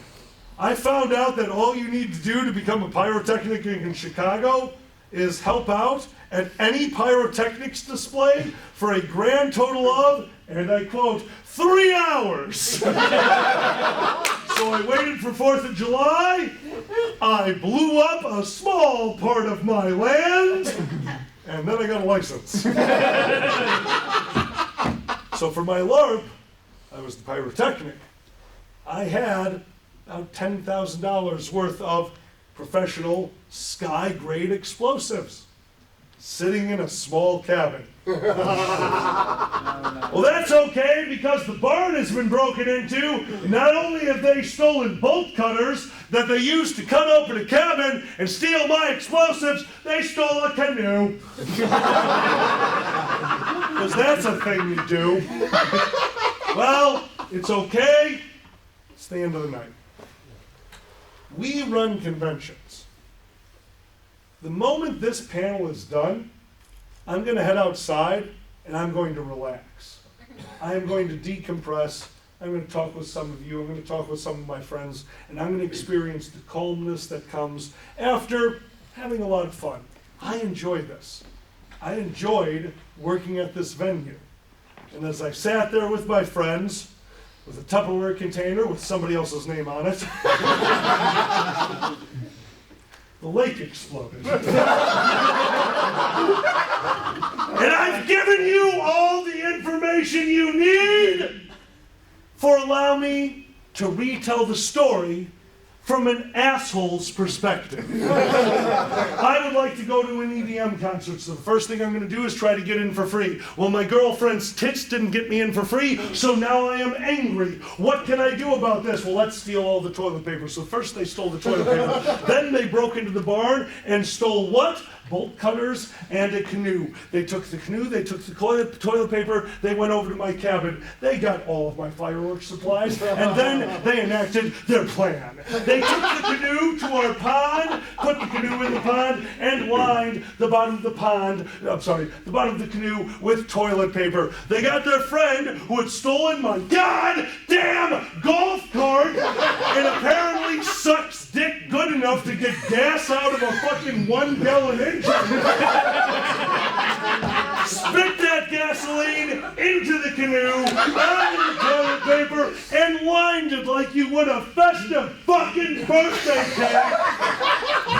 I found out that all you need to do to become a pyrotechnic in Chicago is help out at any pyrotechnics display for a grand total of, and I quote, 3 hours. So I waited for 4th of July, I blew up a small part of my land, and then I got a license. So for my LARP, I was the pyrotechnic. I had about $10,000 worth of professional sky-grade explosives sitting in a small cabin. Well, that's okay because the barn has been broken into. Not only have they stolen bolt cutters that they used to cut open a cabin and steal my explosives, they stole a canoe. Because that's a thing you do. Well, it's okay. It's the end of the night. We run conventions. The moment this panel is done, I'm going to head outside and I'm going to relax. I am going to decompress. I'm going to talk with some of you. I'm going to talk with some of my friends. And I'm going to experience the calmness that comes after having a lot of fun. I enjoy this. I enjoyed working at this venue. And as I sat there with my friends, with a Tupperware container with somebody else's name on it, the lake exploded. And I've given you all the information you need for allow me to retell the story from an asshole's perspective. I would like to go to an EDM concert, so the first thing I'm going to do is try to get in for free. Well, my girlfriend's tits didn't get me in for free, so now I am angry. What can I do about this? Well, let's steal all the toilet paper. So first they stole the toilet paper. Then they broke into the barn and stole what? Bolt cutters and a canoe. They took the canoe, they took the toilet paper, they went over to my cabin. They got all of my fireworks supplies, and then they enacted their plan. They took the canoe to our pond, put the canoe in the pond, and lined the bottom of the pond, the bottom of the canoe with toilet paper. They got their friend who had stolen my goddamn golf cart and apparently sucks dick good enough to get gas out of a fucking 1-gallon engine. Spit that that gasoline into the canoe, onto the toilet paper, and lined it like you would a festive fucking birthday cake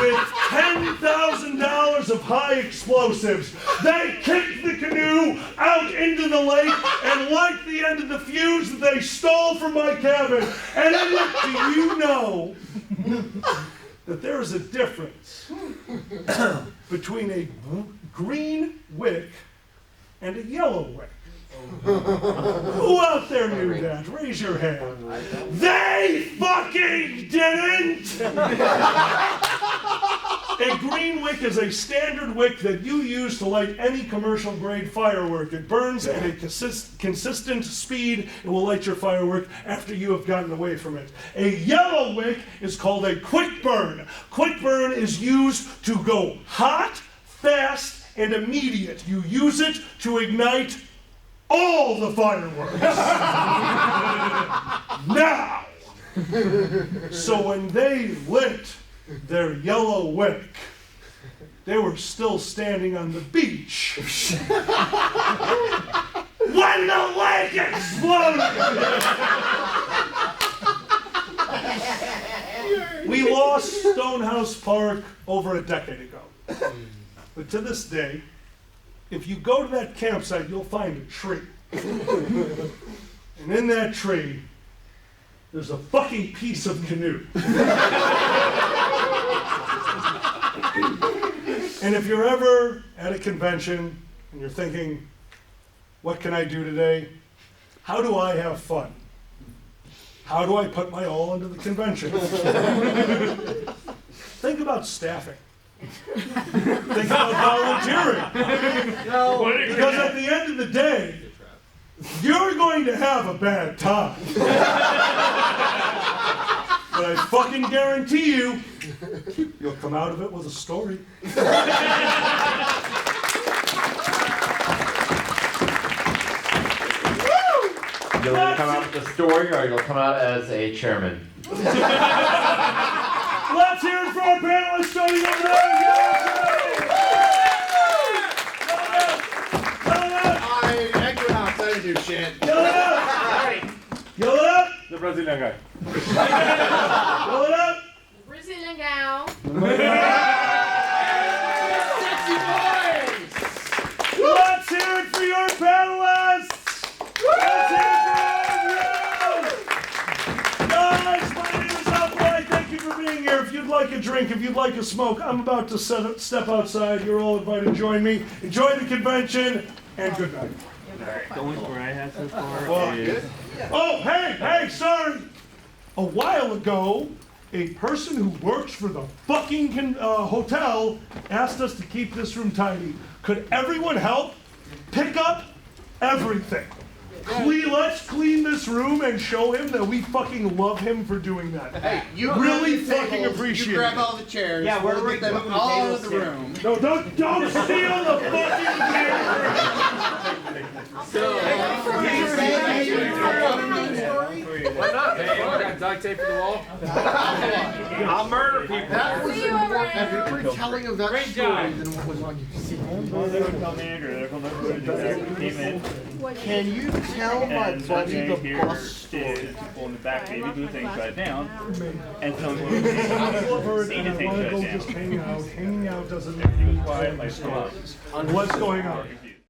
with $10,000 of high explosives. They kicked the canoe out into the lake and light the end of the fuse that they stole from my cabin. And do you know that there is a difference between a green wick and a yellow wick? Who out there knew that? Raise your hand. They fucking didn't! A green wick is a standard wick that you use to light any commercial grade firework. It burns at a consistent speed. It will light your firework after you have gotten away from it. A yellow wick is called a quick burn. Quick burn is used to go hot, fast, and immediate. You use it to ignite all the fireworks. Now, so when they lit their yellow wick, they were still standing on the beach when the lake exploded. We lost Stonehouse Park over a decade ago. But to this day, if you go to that campsite, you'll find a tree. And in that tree, there's a fucking piece of canoe. And if you're ever at a convention and you're thinking, what can I do today? How do I have fun? How do I put my all into the convention? Think about staffing. Think about volunteering. Because at the end of the day, you're going to have a bad time. But I fucking guarantee you, you'll come out of it with a story. You'll either come out with a story or you'll come out as a chairman. Let's hear it for our panelists starting over there. I ain't going outside to do shit. Yell it up! Yell it up! The Brazilian guy. Yell it up! Brazilian gal. Sexy boys! Let's hear it for your panelists! Let's hear it for all of you! Guys, my name is Alpha. Thank you for being here. If you'd like a drink, if you'd like a smoke, I'm about to step outside. You're all invited to join me. Enjoy the convention, and good night. The only story I have so far is... Oh, hey, sorry. A while ago, a person who works for the fucking hotel asked us to keep this room tidy. Could everyone help pick up everything? Let's clean this room and show him that we fucking love him for doing that. Hey, you really grab the fucking tables, appreciate you grab it. all the chairs. Yeah, we'll get them all out of the room. No, don't steal the fucking Why not? I got duct tape to the wall. I'll murder people. That was a more retelling of that story than what was on your CD. They would come in, or they came in. Can you tell my And buddy Sunday the here bus did story? people in the back baby booth thing shut down, and so I've heard seen and I the thing want to shut go down. just hang out. Hanging out doesn't make you quiet my stories. What's going on?